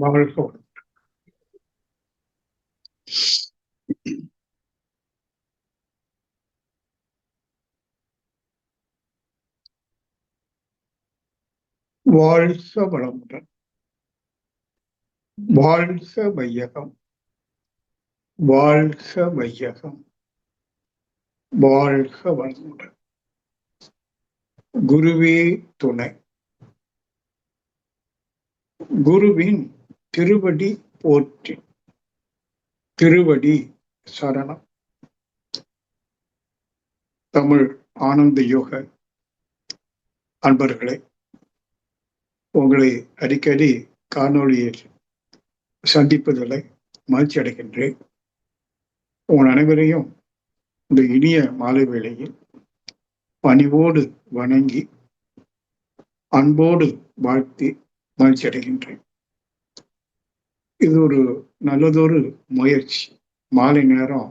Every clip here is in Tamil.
வாழ்க வாழ்க வளமுடன். வாழ்க வையகம். வாழ்க வையகம். வாழ்க வளமுடன். குருவே துணை. குருவின் திருவடி போற்றி. திருவடி சரணம். தமிழ் ஆனந்த யோக அன்பர்களே, உங்களை அடிக்கடி காணொளியில் சந்திப்பதில்லை, மகிழ்ச்சி அடைகின்றேன். உங்கள் அனைவரையும் இந்த இனிய மாலை வேளையில் பணிவோடு வணங்கி அன்போடு வாழ்த்தி மகிழ்ச்சி அடைகின்றேன். இது ஒரு நல்லதொரு முயற்சி. மாலை நேரம்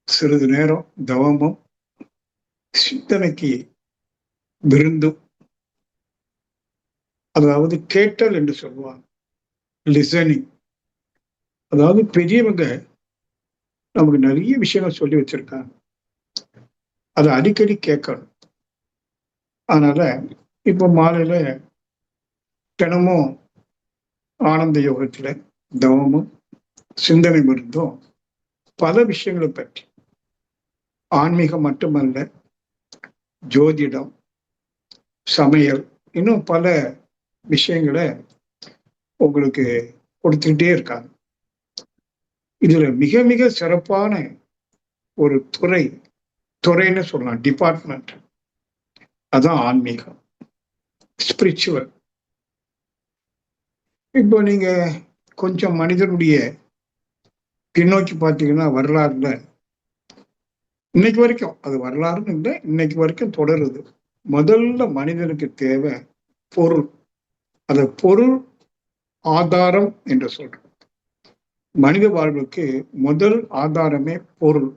சிறிது நேரம் தவமும் சிந்தனைக்கு விருந்தும், அதாவது கேட்டல் என்று சொல்லுவாங்க, லிசனிங். அதாவது பெரியவங்க நமக்கு நிறைய விஷயங்கள் சொல்லி வச்சிருக்காங்க, அதை அடிக்கடி கேட்கணும். அதனால இப்போ மாலையில தினமும் ஆனந்த யோகத்துல தவமும் சிந்தனை விருந்தும் பல விஷயங்களை பற்றி, ஆன்மீகம் மட்டுமல்ல, ஜோதிடம், சமையல், இன்னும் பல விஷயங்களை உங்களுக்கு கொடுத்துக்கிட்டே இருக்காங்க. இதுல மிக மிக சிறப்பான ஒரு துறைன்னு சொல்லலாம், டிபார்ட்மெண்ட், அதான் ஆன்மீகம், ஸ்பிரிச்சுவல். இப்போ நீங்க கொஞ்சம் மனிதனுடைய பின்னோக்கி பார்த்தீங்கன்னா, வரலாறுல இன்னைக்கு வரைக்கும், அது வரலாறுன்னு இல்லை, இன்னைக்கு வரைக்கும் தொடருது. முதல்ல மனிதனுக்கு தேவை பொருள். அந்த பொருள் ஆதாரம் என்று சொல்றோம். மனித வாழ்வுக்கு முதல் ஆதாரமே பொருள்.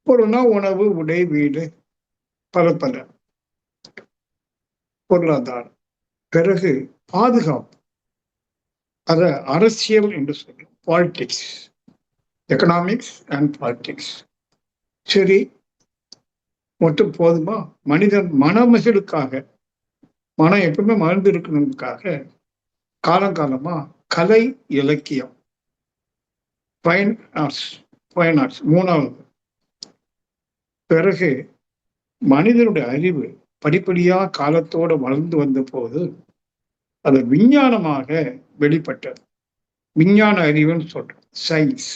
பொருள்னா உணவு, உடை, வீடு, பல பல பொருளாதாரம். பிறகு பாதுகாப்பு, அத அரசியல் என்று சொல்றோம், பாலிடிக்ஸ், எக்கனாமிக்ஸ் அண்ட் பாலிடிக்ஸ். சரி, மட்டும் போதுமா? மனிதன் மனமகிழுக்காக, மனம் எப்பவுமே மகிழ்ந்து இருக்கணுக்காக காலங்காலமா கலை, இலக்கியம், ஃபைன் ஆர்ட்ஸ் மூணாவது. பிறகு மனிதனுடைய அறிவு படிப்படியா காலத்தோட வளர்ந்து வந்த போது அது விஞ்ஞானமாக வெளிப்பட்டது. விஞ்ஞான அறிவுன்னு சொல்றோம், சயின்ஸ்.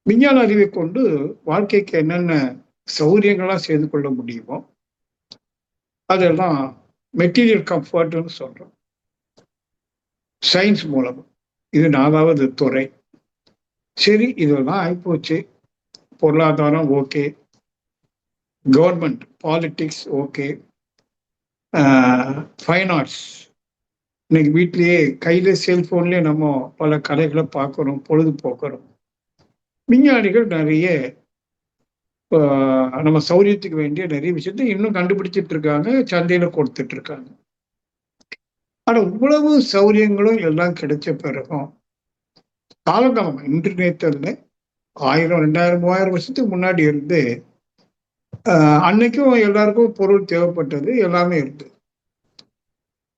விஞ்ஞான அறிவை கொண்டு வாழ்க்கைக்கு என்னென்ன சௌகரியங்கள்லாம் செய்து கொள்ள முடியுமோ அதெல்லாம் மெட்டீரியல் கம்ஃபர்ட்னு சொல்றோம், சயின்ஸ் மூலம். இது 4வது துறை. சரி, இதெல்லாம் ஆயிப்போச்சு. பொருளாதாரம் okay, government, politics okay, fine arts. இன்னைக்கு வீட்லயே கையில செல்போன்லயே நம்ம பல கலைகளை பார்க்கிறோம், பொழுதுபோக்குறோம். விஞ்ஞானிகள் நிறைய நம்ம சௌரியத்துக்கு வேண்டிய நிறைய விஷயத்தை இன்னும் கண்டுபிடிச்சிட்டு இருக்காங்க, சந்தையில கொடுத்துட்டு இருக்காங்க. ஆனா இவ்வளவு சௌரியங்களும் எல்லாம் கிடைச்ச பிறகும் காலகாலம், இன்டர்நெட்ல 1000, 2000, 3000 வருஷத்துக்கு முன்னாடி இருந்து அன்னைக்கும் எல்லாருக்கும் பொருள் தேவைப்பட்டது, எல்லாமே இருக்கு.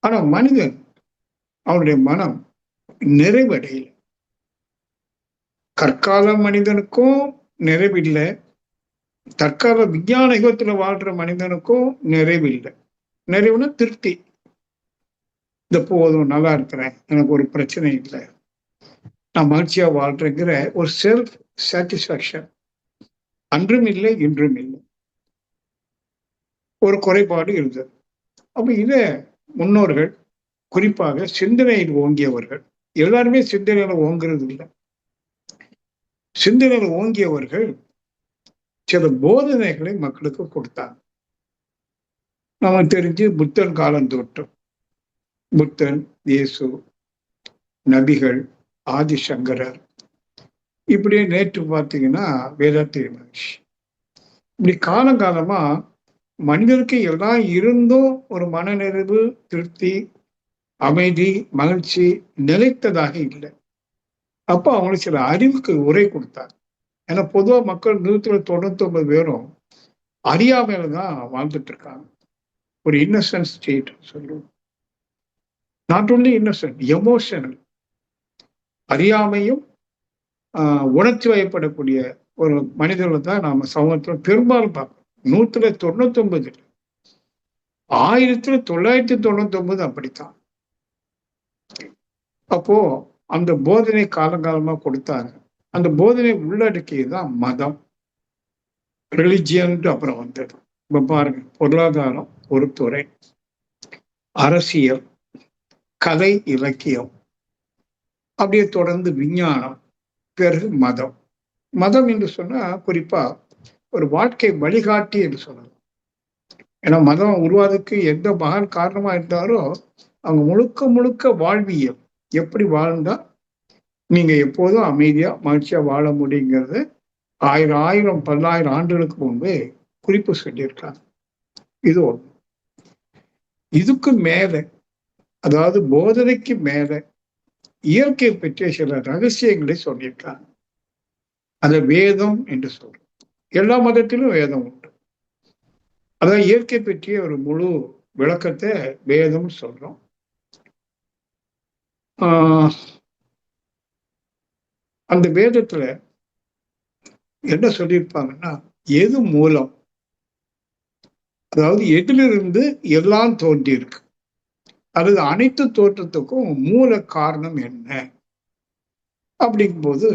ஆனா மனிதன், அவனுடைய மனம் நிறைவடையல. கற்கால மனிதனுக்கும் நிறைவில்லை, தற்கால விஞ்ஞான யுகத்துல வாழ்ற மனிதனுக்கும் நிறைவில்லை. நிறைவுனா திருப்தி. இந்த போதும், நல்லா இருக்கிறேன், எனக்கு ஒரு பிரச்சனை இல்லை, நான் மகிழ்ச்சியா வாழ்றேங்கிற ஒரு செல்ஃப் சாட்டிஸ்பாக்சன் அன்றும் இல்லை, இன்றும் இல்லை. ஒரு குறைபாடு இருந்தது. அப்ப இத முன்னோர்கள், குறிப்பாக சிந்தனையில் ஓங்கியவர்கள், எல்லாருமே சிந்தனையில ஓங்குறது இல்லை, சிந்தனையில் ஓங்கியவர்கள் சில போதனைகளை மக்களுக்கு கொடுத்தாங்க. நமக்கு தெரிஞ்சு புத்தன் காலம் தோட்டம், புத்தன், இயேசு, நபிகள், ஆதிசங்கரர், இப்படியே நேற்று பார்த்தீங்கன்னா வேதாத்திரி மகர்ஷி. இப்படி காலங்காலமா மனிதனுக்கு எல்லாம் இருந்தும் ஒரு மனநிறைவு, திருப்தி, அமைதி, மகிழ்ச்சி நிலைத்ததாக இல்லை. அப்போ அவங்களுக்கு சில அறிவுக்கு உரை கொடுத்தார். ஏன்னா பொதுவா மக்கள் 199 பேரும் அறியாமையில தான் வாழ்ந்துட்டு இருக்காங்க. ஒரு இன்னசென்ட் ஸ்டேட் சொல்லுவோம். Not only innocent, emotional. அறியாமையும் உணர்ச்சி வயப்படக்கூடிய ஒரு மனிதர்களை தான் நாம சமூகத்தில் பெரும்பாலும் பார்க்கணும். 199 1999 அப்படித்தான். அப்போ அந்த போதனை காலங்காலமா கொடுத்தாங்க. அந்த போதனை உள்ளடக்கியதுதான் மதம், ரிலிஜியன். அப்புறம் வந்தது இப்ப பாருங்க, பொருளாதாரம் ஒரு துறை, அரசியல், கலை, இலக்கியம், அப்படியே தொடர்ந்து விஞ்ஞானம், பிறகு மதம். மதம் என்று சொன்னா குறிப்பா ஒரு வாழ்க்கை வழிகாட்டி என்று சொல்லலாம். ஏன்னா மதம் உருவாதுக்கு எந்த மகான் காரணமா இருந்தாரோ அவங்க முழுக்க முழுக்க வாழ்வியல், எப்படி வாழ்ந்தா நீங்க எப்போதும் அமைதியா மகிழ்ச்சியா வாழ முடியுங்கிறது ஆயிரம் பல்லாயிரம் ஆண்டுகளுக்கு முன்பே குறிப்பு சொல்லியிருக்காங்க. இது ஒண்ணு. இதுக்கு மேல, அதாவது போதனைக்கு மேல இயற்கை பற்றிய சில ரகசியங்களை சொல்லியிருக்காங்க. அதை வேதம் என்று சொல்றோம். எல்லா மதத்திலும் வேதம் உண்டு. அதான் இயற்கை பற்றிய ஒரு முழு விளக்கத்தை வேதம் சொல்றோம். அந்த வேதத்துல என்ன சொல்லியிருப்பாங்கன்னா, எது மூலம், அதாவது எதிலிருந்து எல்லாம் தோன்றி இருக்கு, அல்லது அனைத்து தோற்றத்துக்கும் மூல காரணம் என்ன அப்படிங்கும்போது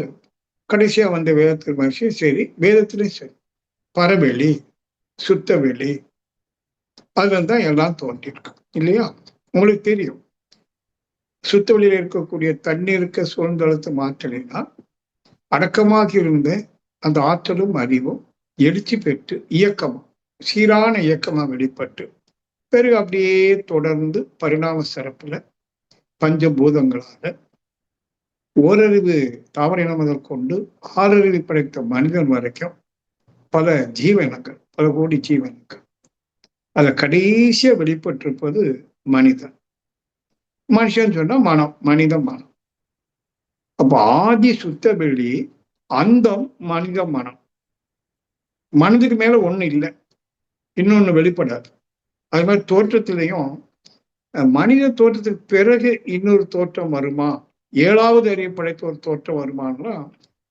கடைசியா வந்த வேதத்துக்கு மகிழ்ச்சி சரி, வேதத்திலையும் சரி, பரவெளி, சுத்த வெளி, அதுல தான் எல்லாம் தோன்றிருக்கு இல்லையா? உங்களுக்கு தெரியும், சுத்த வெளியில இருக்கக்கூடிய தண்ணீருக்கு சூழ்ந்தளத்து மாற்றலினா அடக்கமாக இருந்த அந்த ஆற்றலும் அறிவும் எழுச்சி பெற்று இயக்கமா, சீரான இயக்கமா வெளிப்பட்டு பிறகு அப்படியே தொடர்ந்து பரிணாம சிறப்புல பஞ்சபூதங்களால ஓரறிவு தாவர இனம் முதல் கொண்டு 6 அறிவு படைத்த மனிதன் வரைக்கும் பல ஜீவனங்கள், பல கோடி ஜீவனங்கள், அத கடைசியா வெளிப்பட்டிருப்பது மனிதன். மனுஷன் சொன்னா மனம், மனித மனம். அப்ப ஆதி சுத்த வெளி, அந்தம் மனித மனம். மனதுக்கு மேல ஒண்ணு இல்லை, இன்னொன்னு வெளிப்படாது. அது மாதிரி தோற்றத்திலையும் மனித தோற்றத்துக்கு பிறகு இன்னொரு தோற்றம் வருமா, 7வது அறிவு படைத்த ஒரு தோற்றம் வருமானா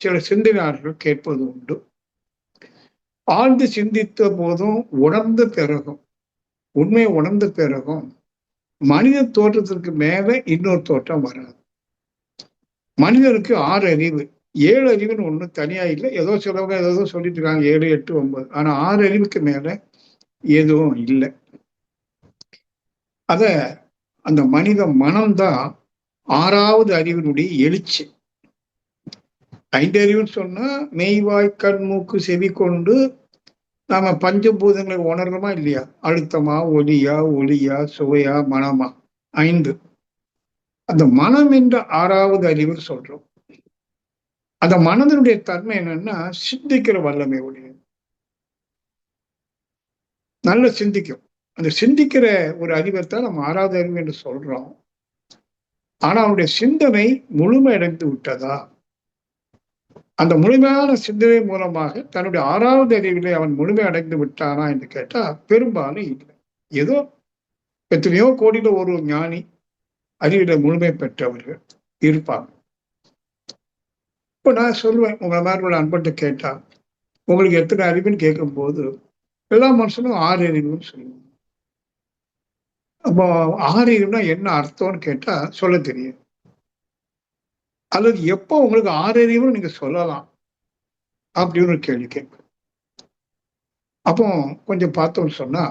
சில சிந்தனையாளர்கள் கேட்பது உண்டு. ஆழ்ந்து சிந்தித்த போதும் உணர்ந்த பிறகும், உண்மையை உணர்ந்த பிறகும் மனித தோற்றத்திற்கு மேல இன்னொரு தோற்றம் வராது. மனிதனுக்கு 6 அறிவு, 7 அறிவுன்னு ஒண்ணு தனியா இல்லை. ஏதோ சிலவங்க ஏதோ சொல்லிட்டு இருக்காங்க 7, 8, 9. ஆனா 6 அறிவுக்கு மேல எதுவும் இல்லை. அத அந்த மனித மனம்தான் 6வது அறிவினுடைய எழுச்சி. 5 அறிவுன்னு சொன்னா மெய்வாய் கண் மூக்கு செவி கொண்டு நாம பஞ்சபூதங்களை உணர்றோமா இல்லையா? அழுத்தமா, ஒலியா, ஒளியா, சுவையா, மனமா, 5. அந்த மனம் என்ற 6வது அறிவு சொல்றோம். அந்த மனதனுடைய தன்மை என்னன்னா சிந்திக்கிற வல்லமை உடையது, நல்ல சிந்திக்கும். அந்த சிந்திக்கிற ஒரு அறிவைத்தான் நம்ம 6வது அறிவு என்று சொல்றோம். ஆனா அவனுடைய சிந்தனை முழுமையடைந்து விட்டதா? அந்த முழுமையான சிந்தனை மூலமாக தன்னுடைய 6வது அறிவிலே அவன் முழுமை அடைந்து விட்டானா என்று கேட்டா பெரும்பாலும் இல்லை. ஏதோ எத்தனையோ கோடியில ஒரு ஞானி அறிவில முழுமை பெற்றவர்கள் இருப்பாங்க. இப்போ நான் சொல்லுவேன், உங்களை மாதிரி ஒரு அன்பர்கிட்ட கேட்டா உங்களுக்கு எத்தனை அறிவுன்னு கேட்கும் போது எல்லா மனுஷனும் 6 அறிவுன்னு சொல்லுவாங்க. அப்போ 6 அறிவுனா என்ன அர்த்தம்னு கேட்டா சொல்ல தெரியும். அல்லது எப்போ உங்களுக்கு 6 அறிவுன்னு நீங்க சொல்லலாம் அப்படின்னு ஒரு கேள்வி கேட்பேன். அப்போ கொஞ்சம் பார்த்தோம்னு சொன்னா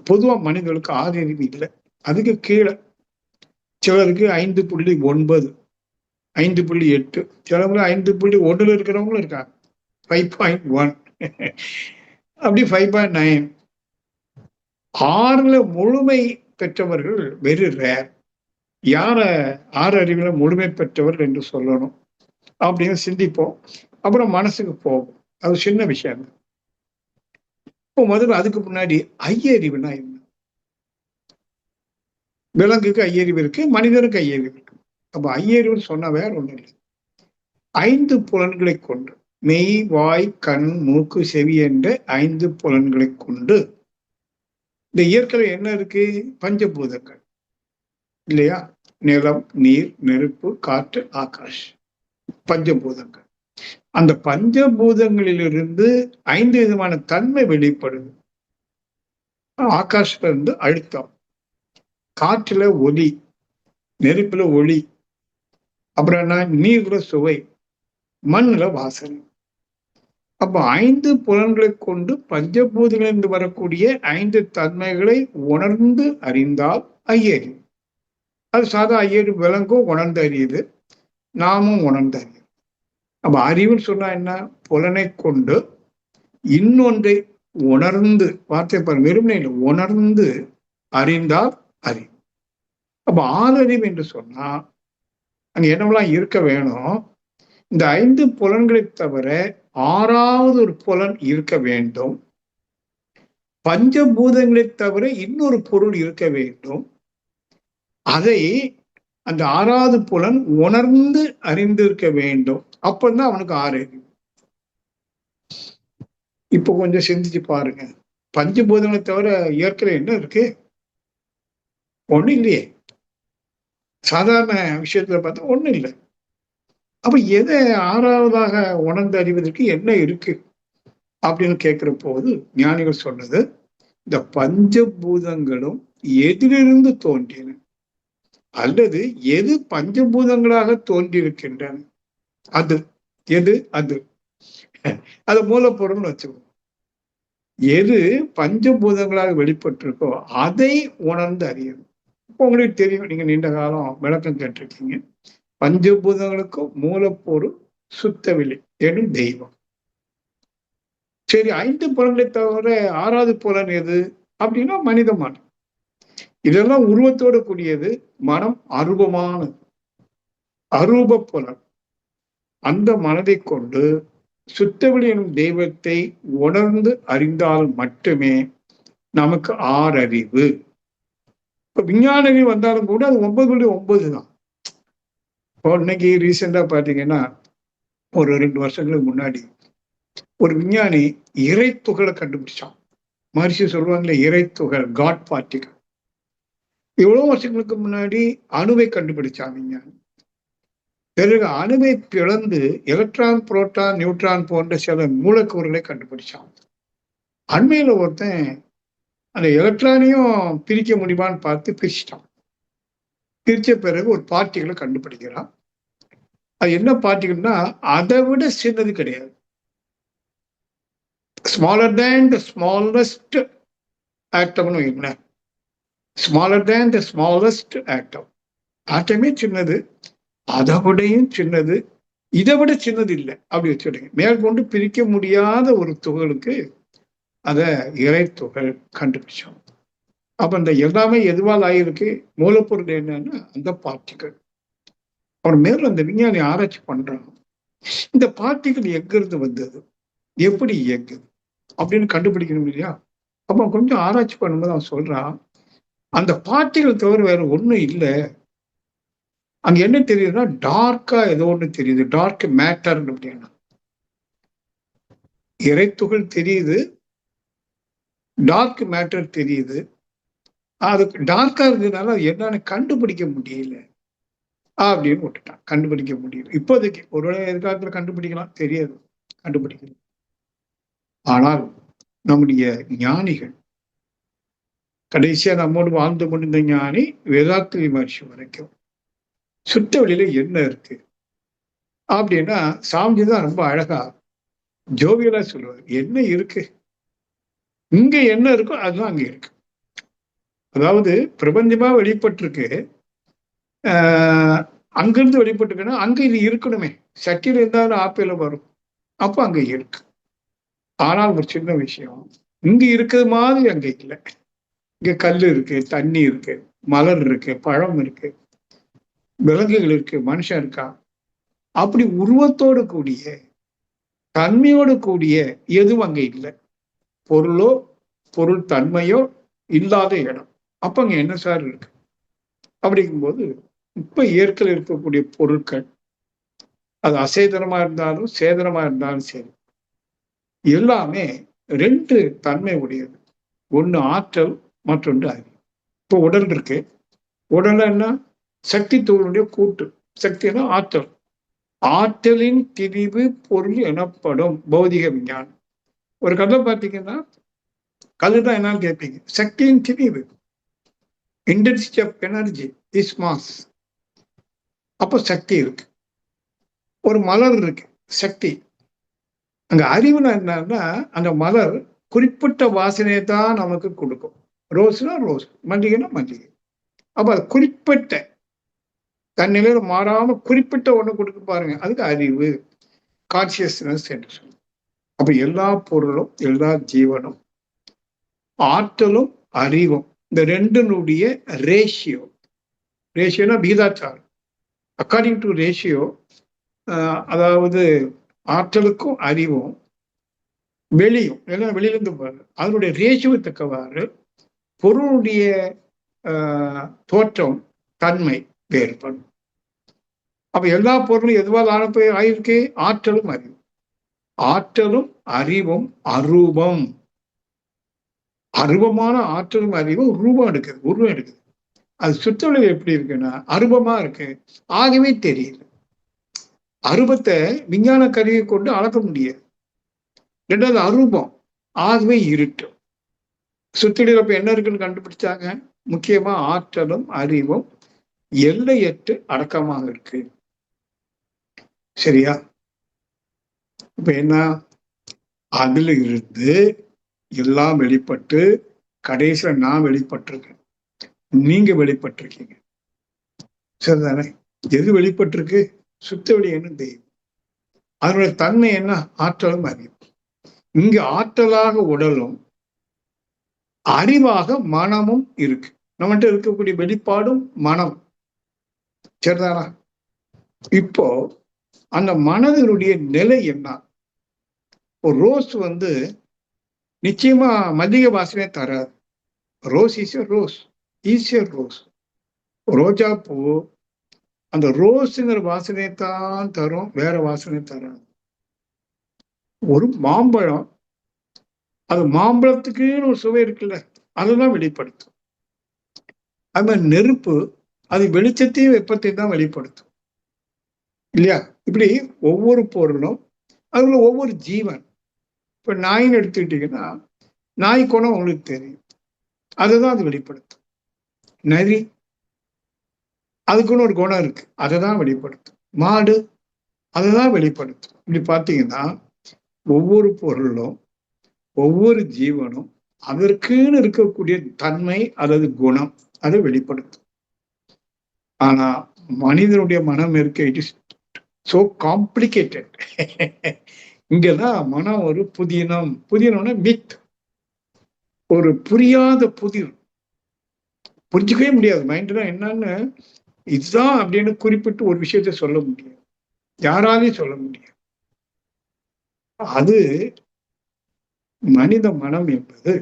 பொதுவா மனிதர்களுக்கு 6 அறிவு இல்லை, அதுக்கு கீழே. சிலருக்கு 5.9, 5.8, சிலவங்க 5.1 இருக்கிறவங்களும் இருக்காங்க, 5.1 அப்படி 5.9. 6ல முழுமை பெற்றவர்கள் வெரி ரேர். யார 6 அறிவுல முழுமை பெற்றவர்கள் என்று சொல்லணும் அப்படின்னு சிந்திப்போம். அப்புறம் மனசுக்கு போகும். அது சின்ன விஷயம். இப்போ முதல்ல அதுக்கு முன்னாடி ஐய அறிவுனா என்ன? விலங்குக்கு ஐயறிவு இருக்கு, மனிதனுக்கு ஐயறிவு இருக்கு. அப்ப ஐயறிவுன்னு சொன்ன வேற ஒண்ணு இல்லை. 5 புலன்களை கொண்டு, மெய், வாய், கண், மூக்கு, செவி என்ற 5 புலன்களை கொண்டு இந்த இயற்கையில என்ன இருக்கு? பஞ்சபூதங்கள் இல்லையா? நிலம், நீர், நெருப்பு, காற்று, ஆகாஷ், பஞ்சபூதங்கள். அந்த பஞ்சபூதங்களிலிருந்து 5 விதமான தன்மை வெளிப்படுது. ஆகாஷ்ல இருந்து அழுத்தம், காற்றுல ஒலி, நெருப்புல ஒளி, அப்புறம் என்ன, நீர்ல சுவை, மண்ணுல வாசனை. அப்ப 5 புலன்களை கொண்டு பஞ்சபூதங்களிலிருந்து வரக்கூடிய 5 தன்மைகளை உணர்ந்து அறிந்தால் ஐயறிவு. அது சாதா ஐயறிவு. விலங்கும் உணர்ந்து அறியுது, நாமும் உணர்ந்து அறியுது. அப்ப அறிவுன்னு சொன்னா என்ன? புலனை கொண்டு இன்னொன்றை உணர்ந்து, வார்த்தை பாருங்க, வெறுமனே இல்லை, உணர்ந்து அறிந்தால் அறிவு. அப்ப ஆறறிவு என்று சொன்னா அங்க என்னவெல்லாம் இருக்க வேணும்? இந்த 5 புலன்களை தவிர 6வது ஒரு புலன் இருக்க வேண்டும். பஞ்சபூதங்களை தவிர இன்னொரு பொருள் இருக்க வேண்டும். அதை அந்த 6வது புலன் உணர்ந்து அறிந்திருக்க வேண்டும். அப்பதான் அவனுக்கு ஆறறிவு. இப்ப கொஞ்சம் சிந்திச்சு பாருங்க. பஞ்சபூதங்களை தவிர இயற்கையில என்ன இருக்கு? ஒண்ணு இல்லையே. சாதாரண விஷயத்துல பார்த்தா ஒண்ணும் இல்லை. அப்ப எதை 6வதாக உணர்ந்து அறிவதற்கு என்ன இருக்கு அப்படின்னு கேட்கிற போது ஞானிகள் சொன்னது, இந்த பஞ்சபூதங்களும் எதிலிருந்து தோன்றின அல்லது எது பஞ்சபூதங்களாக தோன்றியிருக்கின்றன, அது எது, அது மூலப்பொருள்னு வச்சுக்கோ. எது பஞ்சபூதங்களாக வெளிப்பட்டிருக்கோ அதை உணர்ந்து அறியணும். இப்போ உங்களுக்கு தெரியும், நீங்க நீண்ட காலம் விளக்கம் கேட்டிருக்கீங்க. பஞ்சபூதங்களுக்கும் மூலப்பொருள் சுத்தவில்லை எனும் தெய்வம். சரி, 5 புலன்களை தவிர 6வது புலன் எது அப்படின்னா மனித மனம். இதெல்லாம் உருவத்தோடு கூடியது. மனம் அரூபமானது, அரூப புலன். அந்த மனதை கொண்டு சுத்தவெளி எனும் தெய்வத்தை உணர்ந்து அறிந்தால் மட்டுமே நமக்கு ஆறறிவு. இப்ப விஞ்ஞான அறிவு வந்தாலும் கூட அது 9.9 தான். இப்போ இன்னைக்கு ரீசெண்டா பாத்தீங்கன்னா, ஒரு 2 வருஷங்களுக்கு முன்னாடி ஒரு விஞ்ஞானி இறை துகளை கண்டுபிடிச்சான். மகரிஷி சொல்லுவாங்களே, இறை துகள், காட் பார்ட்டிகள். எவ்வளவு வருஷங்களுக்கு முன்னாடி அணுவை கண்டுபிடிச்சான் விஞ்ஞானி. பிறகு அணுவை பிளந்து எலக்ட்ரான், புரோட்டான், நியூட்ரான் போன்ற சில மூலக்கூறுகளை கண்டுபிடிச்சான். அண்மையில ஒருத்தன் அந்த எலக்ட்ரானையும் பிரிக்க முடியுமான்னு பார்த்து பிரிச்சுட்டான். பிரிச்ச பிறகு ஒரு பார்ட்டிகளை கண்டுபிடிக்கிறான். அது என்ன பார்ட்டிகள்னா, அதை விட சின்னது கிடையாது. ஸ்மாலர் தேன் த ஸ்மாலஸ்ட் ஆட்டம்னு வைங்களேன். ஸ்மாலர் தேன் த ஸ்மாலஸ்ட் ஆட்டம். ஆட்டமே சின்னது, அதை விடையும் சின்னது, இதை விட சின்னது இல்லை அப்படி வச்சுடுங்க. மேற்கொண்டு பிரிக்க முடியாத ஒரு துகளுக்கு அதை இறை துகள் கண்டுபிடிச்சோம். அப்ப இந்த எல்லாமே எதுவால் ஆயிருக்கு? மூலப்பொருள் என்னன்னா அந்த பார்ட்டிகள். அவன் மேல அந்த விஞ்ஞானி ஆராய்ச்சி பண்றான். இந்த பார்ட்டிகள் எங்கிருந்து வந்தது, எப்படி இயங்குது அப்படின்னு கண்டுபிடிக்கணும் இல்லையா? அப்ப கொஞ்சம் ஆராய்ச்சி பண்ணும்போது அவன் சொல்றான், அந்த பார்ட்டிகள் தவிர வேற ஒண்ணும் இல்லை. அங்க என்ன தெரியுதுன்னா, டார்க்கா ஏதோ ஒண்ணு தெரியுது. டார்க் மேட்டர் அப்படின்னா இறைத்துகள் தெரியுது, டார்க் மேட்டர் தெரியுது. அதுக்கு டார்க்கா இருந்ததுனால அது என்னன்னு கண்டுபிடிக்க முடியல அப்படின்னு விட்டுட்டான். கண்டுபிடிக்க முடியல இப்போதைக்கு. ஒருவேளை எதிர்காலத்துல கண்டுபிடிக்கலாம், தெரியாது, கண்டுபிடிக்கல. ஆனால் நம்முடைய ஞானிகள், கடைசியா நம்மோடு வாழ்ந்து கொண்டிருந்த ஞானி வேதாத்ரி மகர்ஷி வரைக்கும் சுத்த வெளியில என்ன இருக்கு அப்படின்னா, சாமிஜிதான் ரொம்ப அழகா ஜோவியலா சொல்லுவார். என்ன இருக்கு, இங்க என்ன இருக்கோ அதுதான் அங்க இருக்கு. அதாவது பிரபஞ்சமா வெளிப்பட்டிருக்கு, அங்கிருந்து வெளிப்பட்டுக்குன்னா அங்க இது இருக்கணுமே. சட்டியில இருந்தாலும் ஆப்பிள வரும், அப்ப அங்க இருக்கு. ஆனால் ஒரு சின்ன விஷயம், இங்க இருக்கிறது மாதிரி அங்க இல்லை. இங்க கல் இருக்கு, தண்ணி இருக்கு, மலர் இருக்கு, பழம் இருக்கு, விலங்குகள் இருக்கு, மனுஷன் இருக்கா. அப்படி உருவத்தோடு கூடிய, தன்மையோடு கூடிய எதுவும் அங்க இல்லை. பொருளோ பொருள் தன்மையோ இல்லாத இடம். அப்ப அங்க என்ன சார் இருக்கு? அப்படிங்கும்போது இப்ப இயற்கையில் இருக்கக்கூடிய பொருட்கள் அது அசேதனமா இருந்தாலும் சேதனமா இருந்தாலும் சரி, எல்லாமே ரெண்டு தன்மை உடையது. ஒண்ணு ஆற்றல், மற்றொன்று அறிவு. இப்போ உடல் இருக்கு. உடல் என்ன? சக்தி தூளுடைய கூட்டு. சக்தினா ஆற்றல். ஆற்றலின் திரிவு பொருள் எனப்படும் பௌதிக விஞ்ஞானம். ஒரு கதை பார்த்தீங்கன்னா, கல்லுதான் என்னன்னு கேட்பீங்க. சக்தியின் திரிவு. Intensity of energy is mass. அப்போ சக்தி இருக்கு. ஒரு மலர் இருக்கு, சக்தி. அங்க அறிவுனா என்னன்னா, அந்த மலர் குறிப்பிட்ட வாசனையை தான் நமக்கு கொடுக்கும். ரோஸ்னா ரோஸ், மல்லிகைனா மல்லிகை. அப்ப அது குறிப்பிட்ட தன்னிலையில மாறாம குறிப்பிட்ட ஒண்ணு கொடுக்க பாருங்க. அதுக்கு அறிவு, கான்சியஸ்னஸ் என்று சொல்லுவோம். அப்ப எல்லா பொருளும், எல்லா ஜீவனும், ஆற்றலும் அறிவும், இந்த ரெண்டினுடைய ரேஷியோ. ரேஷியோனா விகிதாச்சாரம். அக்கார்டிங் டு ரேஷியோ, அதாவது ஆற்றலுக்கும் அறிவும் வெளியும், எல்லாம் வெளியிலிருந்து பாருங்க, அதனுடைய ரேஷியோ தக்கவாறு பொருளுடைய தோற்றம், தன்மை வேறுபடும். அப்ப எல்லா பொருளும் எதுவால் ஆயிருக்கு? ஆற்றலும் அறிவும். ஆற்றலும் அறிவும் அரூபம். அரூபமான ஆற்றலும் அறிவும் ரூபம் எடுக்குது, உருவம் எடுக்குது. அது சுற்றளவு எப்படி இருக்குன்னா அரூபமா இருக்கு, ஆகவே தெரியல. அரூபத்தை விஞ்ஞான கருவியை கொண்டு அளக்க முடியாது. ரெண்டாவது அரூபம், ஆகவே இருட்டு. சுற்றில இப்ப என்ன இருக்குன்னு கண்டுபிடிச்சாங்க. முக்கியமா ஆற்றலும் அறிவும் எல்லையற்று அடக்கமாக இருக்கு. சரியா? இப்ப என்ன? அதுல இருந்து எல்லாம் வெளிப்பட்டு கடைசியில நான் வெளிப்பட்டிருக்கேன், நீங்க வெளிப்பட்டிருக்கீங்க. சரிதானே? எது வெளிப்பட்டிருக்கு? சுத்த வெளி என்ன? தெய்வம். அதனுடைய தன்மை என்ன? ஆற்றலும் அறிவும். இங்க ஆற்றலாக உடலும், அறிவாக மனமும் இருக்கு. நம்மகிட்ட இருக்கக்கூடிய வெளிப்பாடும் மனம். சரிதானா? இப்போ அந்த மனதினுடைய நிலை என்ன? ஒரு ரோஸ் நிச்சயமா மல்லிகை வாசனை தராது. Rose is a rose, is a rose. ரோஜா பூ அந்த ரோஸுங்கிற வாசனையை தான் தரும், வேற வாசனை தராது. ஒரு மாம்பழம், அது மாம்பழத்துக்குன்னு ஒரு சுவை இருக்குல்ல, அதுதான் வெளிப்படுத்தும். அது மாதிரி நெருப்பு, அது வெளிச்சத்தையும் வெப்பத்தையும் தான் வெளிப்படுத்தும் இல்லையா? இப்படி ஒவ்வொரு பொருளும் அதுல ஒவ்வொரு ஜீவன். இப்ப நாயின்னு எடுத்துக்கிட்டீங்கன்னா, நாய் குணம் உங்களுக்கு தெரியும், அதுதான் அது வெளிப்படுத்தும். நரி, அதுக்குன்னு ஒரு குணம் இருக்கு, அதை தான் வெளிப்படுத்தும். மாடு, அதுதான் வெளிப்படுத்தும். இப்படி பார்த்தீங்கன்னா ஒவ்வொரு பொருளும், ஒவ்வொரு ஜீவனும் அதற்குன்னு இருக்கக்கூடிய தன்மை அல்லது குணம் அதை வெளிப்படுத்தும். ஆனா மனிதனுடைய மனம் இருக்க, இட் இஸ் சோ காம்ப்ளிகேட்டட். இங்கதான் மனம் ஒரு புதினம். புதினம்னா மித், ஒரு புரியாத புதிர். புரிஞ்சுக்கவே முடியாது. மைண்ட்னா என்னன்னு இதுதான் அப்படின்னு குறிப்பிட்டு ஒரு விஷயத்த சொல்ல முடியாது, யாராலையும் சொல்ல முடியாது. அது மனித மனம் என்பது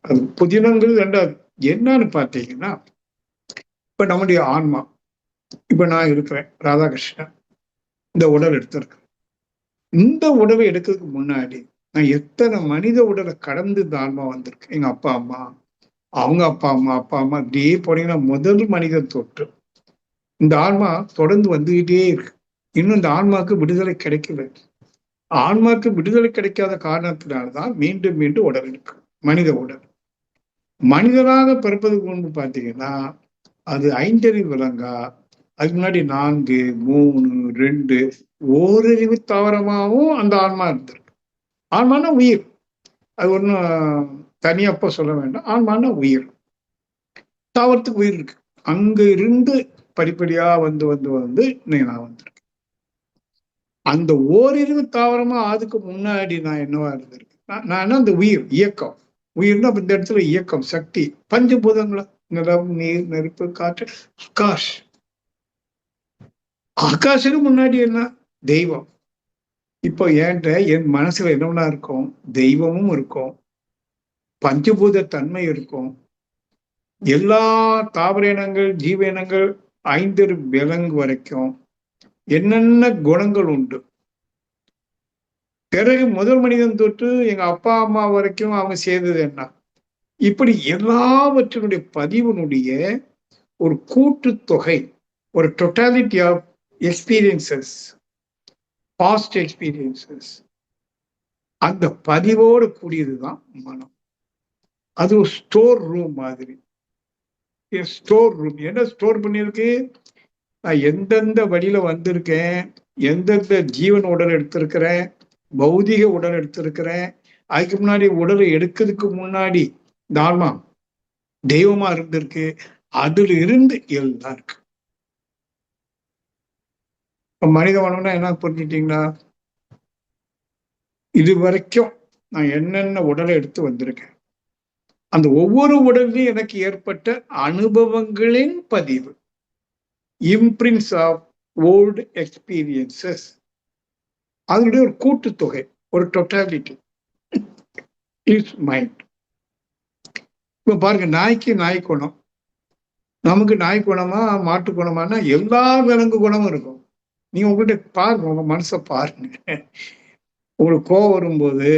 அது புதினங்கள் ரெண்டாவது. என்னன்னு பார்த்தீங்கன்னா, இப்ப நம்முடைய ஆன்மா, இப்ப நான் இருக்கிறேன் ராதாகிருஷ்ணன், இந்த உடல் எடுத்திருக்கேன். இந்த உடலை எடுக்கிறதுக்கு முன்னாடி நான் எத்தனை மனித உடலை கடந்து இந்த ஆன்மா வந்திருக்கு. எங்க அப்பா அம்மா, அவங்க அப்பா அம்மா, அப்பா அம்மா, இப்படியே போனீங்கன்னா முதல் மனிதன் தொட்டு இந்த ஆன்மா தொடர்ந்து வந்துகிட்டே இருக்கு. இன்னும் இந்த ஆன்மாவுக்கு விடுதலை கிடைக்கல. ஆன்மாவுக்கு விடுதலை கிடைக்காத காரணத்தினால்தான் மீண்டும் மீண்டும் உடல் இருக்கு, மனித உடல். மனிதனாக பிறப்பதுக்கு முன்பு பார்த்தீங்கன்னா அது ஐந்தறிவு விலங்கா, அதுக்கு முன்னாடி 4, 3, 2 ஓரறிவு தாவரமாகவும் அந்த ஆன்மா இருந்திருக்கு. ஆன்மானா உயிர், அது ஒன்றும் தனியப்ப சொல்ல வேண்டாம். ஆன்மானா உயிர், தாவரத்துக்கு உயிர் இருக்கு. அங்க இருந்து படிப்படியா வந்து வந்து வந்து நான் வந்திருக்கேன். அந்த ஓரிரு தாவரமா அதுக்கு முன்னாடி நான் என்னவா இருந்திருக்கேன்? நான் அந்த உயிர், இயக்கம். உயிர்னா இந்த இடத்துல இயக்கம், சக்தி, பஞ்சபூதங்களா, நிலம், நீர், நெருப்பு, காற்று, ஆகாஷ். ஆகாஷுக்கு முன்னாடி என்ன? தெய்வம். இப்போ என் மனசுல என்னவெல்லாம் இருக்கும்? தெய்வமும் இருக்கும், பஞ்சபூத தன்மை இருக்கும், எல்லா தாவர இனங்கள், ஜீவ இனங்கள், 5 விலங்கு வரைக்கும் என்னென்ன குணங்கள் உண்டு. பிறகு முதல் மனிதன் தொட்டு எங்க அப்பா அம்மா வரைக்கும் அவங்க செய்தது என்ன, இப்படி எல்லாவற்றினுடைய பதிவினுடைய ஒரு கூட்டு தொகை, ஒரு totality of experiences, past experiences, அந்த பதிவோடு கூடியதுதான் மனம். அது ஒரு ஸ்டோர் ரூம் மாதிரி. ஸ்டோர் ரூம் என்ன ஸ்டோர் பண்ணியிருக்கு, நான் எந்தெந்த வழியில வந்திருக்கேன், எந்தெந்த ஜீவன் உடல் எடுத்திருக்கிறேன், பௌதிக உடல் எடுத்திருக்கிறேன், அதுக்கு முன்னாடி உடலை எடுக்கிறதுக்கு முன்னாடி இந்த ஆன்மா தெய்வமா இருந்திருக்கு, அதுல இருந்து எல்லாம் இருக்கு. மனித மனம்னா என்ன புரிஞ்சுட்டீங்களா? இது வரைக்கும் நான் என்னென்ன உடலை எடுத்து வந்திருக்கேன், அந்த ஒவ்வொரு உடலையும் எனக்கு ஏற்பட்ட அனுபவங்களின் பதிவு, இம்ப்ரின்ஸ் ஆஃப் ஓல்டு எக்ஸ்பீரியன்சஸ், அதனுடைய ஒரு கூட்டுத்தொகை, ஒரு டோட்டாலிட்டி இஸ் மைண்ட். இப்ப பாருங்க, நாய்க்கு நாய் குணம், நமக்கு நாய் குணமா மாட்டு குணமானா எல்லா விலங்கு குணமும் இருக்கும். நீங்க உங்கள்கிட்ட பாருங்க, உங்க மனசை பாருங்க. உங்களுக்கு கோவம் வரும்போது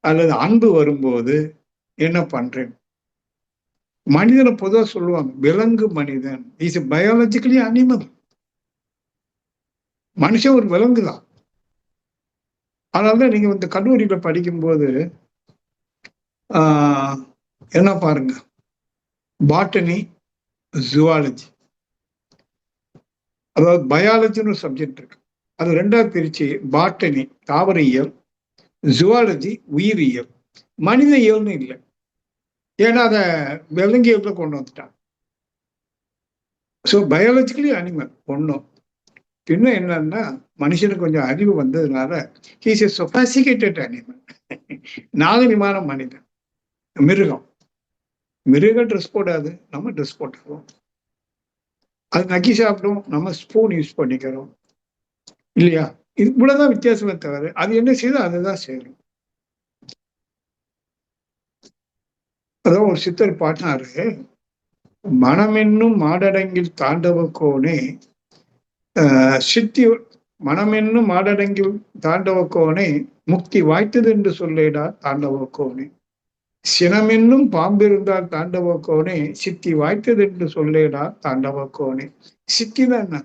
அல்லது அன்பு வரும்போது என்ன பண்றேன்? மனிதனை பொதுவாக சொல்லுவாங்க, விலங்கு மனிதன் இஸ் பயாலஜிக்கலி அனிமல். மனுஷன் ஒரு விலங்கு தான். அதனால நீங்க இந்த கல்லூரியில படிக்கும்போது என்ன பாருங்க, பாட்டனி, ஜுவாலஜி, அதாவது பயாலஜின்னு ஒரு சப்ஜெக்ட் இருக்கு, அது ரெண்டா பிரிச்சு, பாட்டனி தாவரியல், ஜுவாலஜி உயிரியல், மனித இயல்னு இல்லை. ஏன்னா அதை விலங்கியல்ல கொண்டு வந்துட்டாங்க. ஸோ பயாலஜிக்கலி அனிமல் ஒன்றும். இன்னும் என்னன்னா, மனுஷனுக்கு கொஞ்சம் அறிவு வந்ததுனால ஹீஸ் எ சொபாசிகேட்டட் அனிமல், நாகரிகமான மனிதன். மிருகம், மிருகம் ட்ரெஸ் போடாது, நம்ம ட்ரெஸ் போட்டுக்கிறோம். அது நக்கி சாப்பிடும், நம்ம ஸ்பூன் யூஸ் பண்ணிக்கிறோம் இல்லையா? இது இவ்வளவுதான் வித்தியாசமே தவிர அது என்ன செய்யுதோ அதுதான் செய்யணும். அதான் ஒரு சித்தர் பாட்டினாரு, மனமென்னும் மாடடங்கில் தாண்டவ கோனே சித்தி, மனமென்னும் மாடடங்கில் தாண்டவ கோனே முக்தி வாய்த்தது என்று சொல்லேடா தாண்டவ கோனே, சினமென்னும் பாம்பிருந்தால் தாண்டவ கோனே சித்தி வாய்த்தது என்று சொல்லேடா தாண்டவ கோனே. சித்தினா என்ன?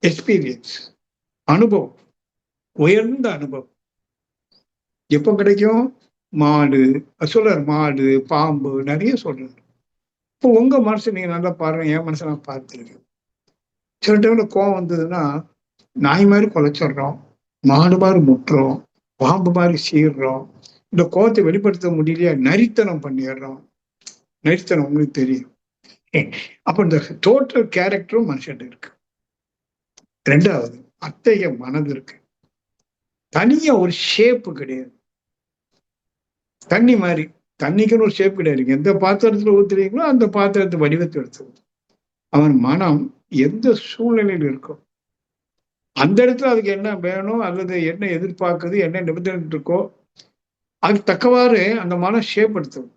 எக்ஸ்பீரியன்ஸ், அனுபவம், உயர்ந்த அனுபவம். எப்போ கிடைக்கும்? மாடு சொல்றாரு, மாடு பாம்பு நிறைய சொல்றாரு. இப்போ உங்க மனசு நீங்க நல்லா பாருங்க, என் மனசை நான் பார்த்துருக்கேன். சில டைம்ல கோவம் வந்ததுன்னா நாய் மாதிரி குலைச்சிடுறோம், மாடு மாதிரி முட்டுறோம், பாம்பு மாதிரி சீர்றோம். இந்த கோவத்தை வெளிப்படுத்த முடியலையா நரித்தனம் பண்ணிடுறோம். நரித்தனம் உங்களுக்கு தெரியும். அப்ப இந்த டோட்டல் கேரக்டரும் மனுஷன் இருக்கு. ரெண்டாவது, அத்தகைய மனது இருக்கு. தனியா ஒரு ஷேப்பு கிடையாது. தண்ணி மாதிரி, தண்ணிக்குன்னு ஒரு ஷேப் கிடையாது. எந்த பாத்திரத்துல ஊத்துறீங்களோ அந்த பாத்திரத்தை வடிவத்தை எடுத்து, அவன் மனம் எந்த சூழ்நிலையில் இருக்கும், அந்த இடத்துல அதுக்கு என்ன வேணும் அல்லது என்ன எதிர்பார்க்குது, என்ன நிபந்தனை இருக்கோ அதுக்கு தக்கவாறு அந்த மனம் ஷேப் எடுத்தது.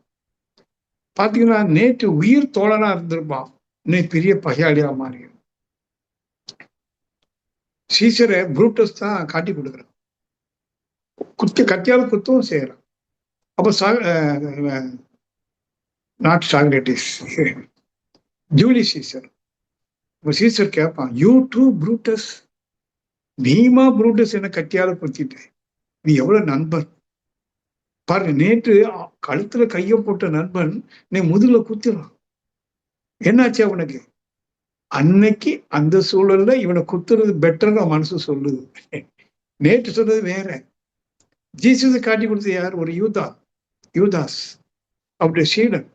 பாத்தீங்கன்னா, நேற்று உயிர் தோழனா இருந்திருப்பான், இன்னைக்கு பெரிய பகையாளியா மாறி. சீசரை புரூட்டஸ் தான் காட்டி கொடுக்குறான், கத்தியால குத்தவும் செய்யறான். அப்ப not Socrates, Julius Caesar. Caesar கேட்பான், யூ டூ புரூட்டஸ், நீமா புரூட்டஸ் என்ன கத்தியால குத்திட்டு, நீ எவ்வளவு நண்பன் பாருங்க. நேற்று கழுத்துல கைய போட்ட நண்பன் நீ முதுகுல குத்திடுறான். என்னாச்சு அவனுக்கு? அன்னைக்கு அந்த சூழல்ல இவனை குத்துறது பெட்டர்னு மனசு சொல்லுது. நேற்று சொன்னது வேற. ஜீசஸை காட்டி கொடுத்தது யார்? ஒரு யூதாஸ், அவருடைய சீடன்.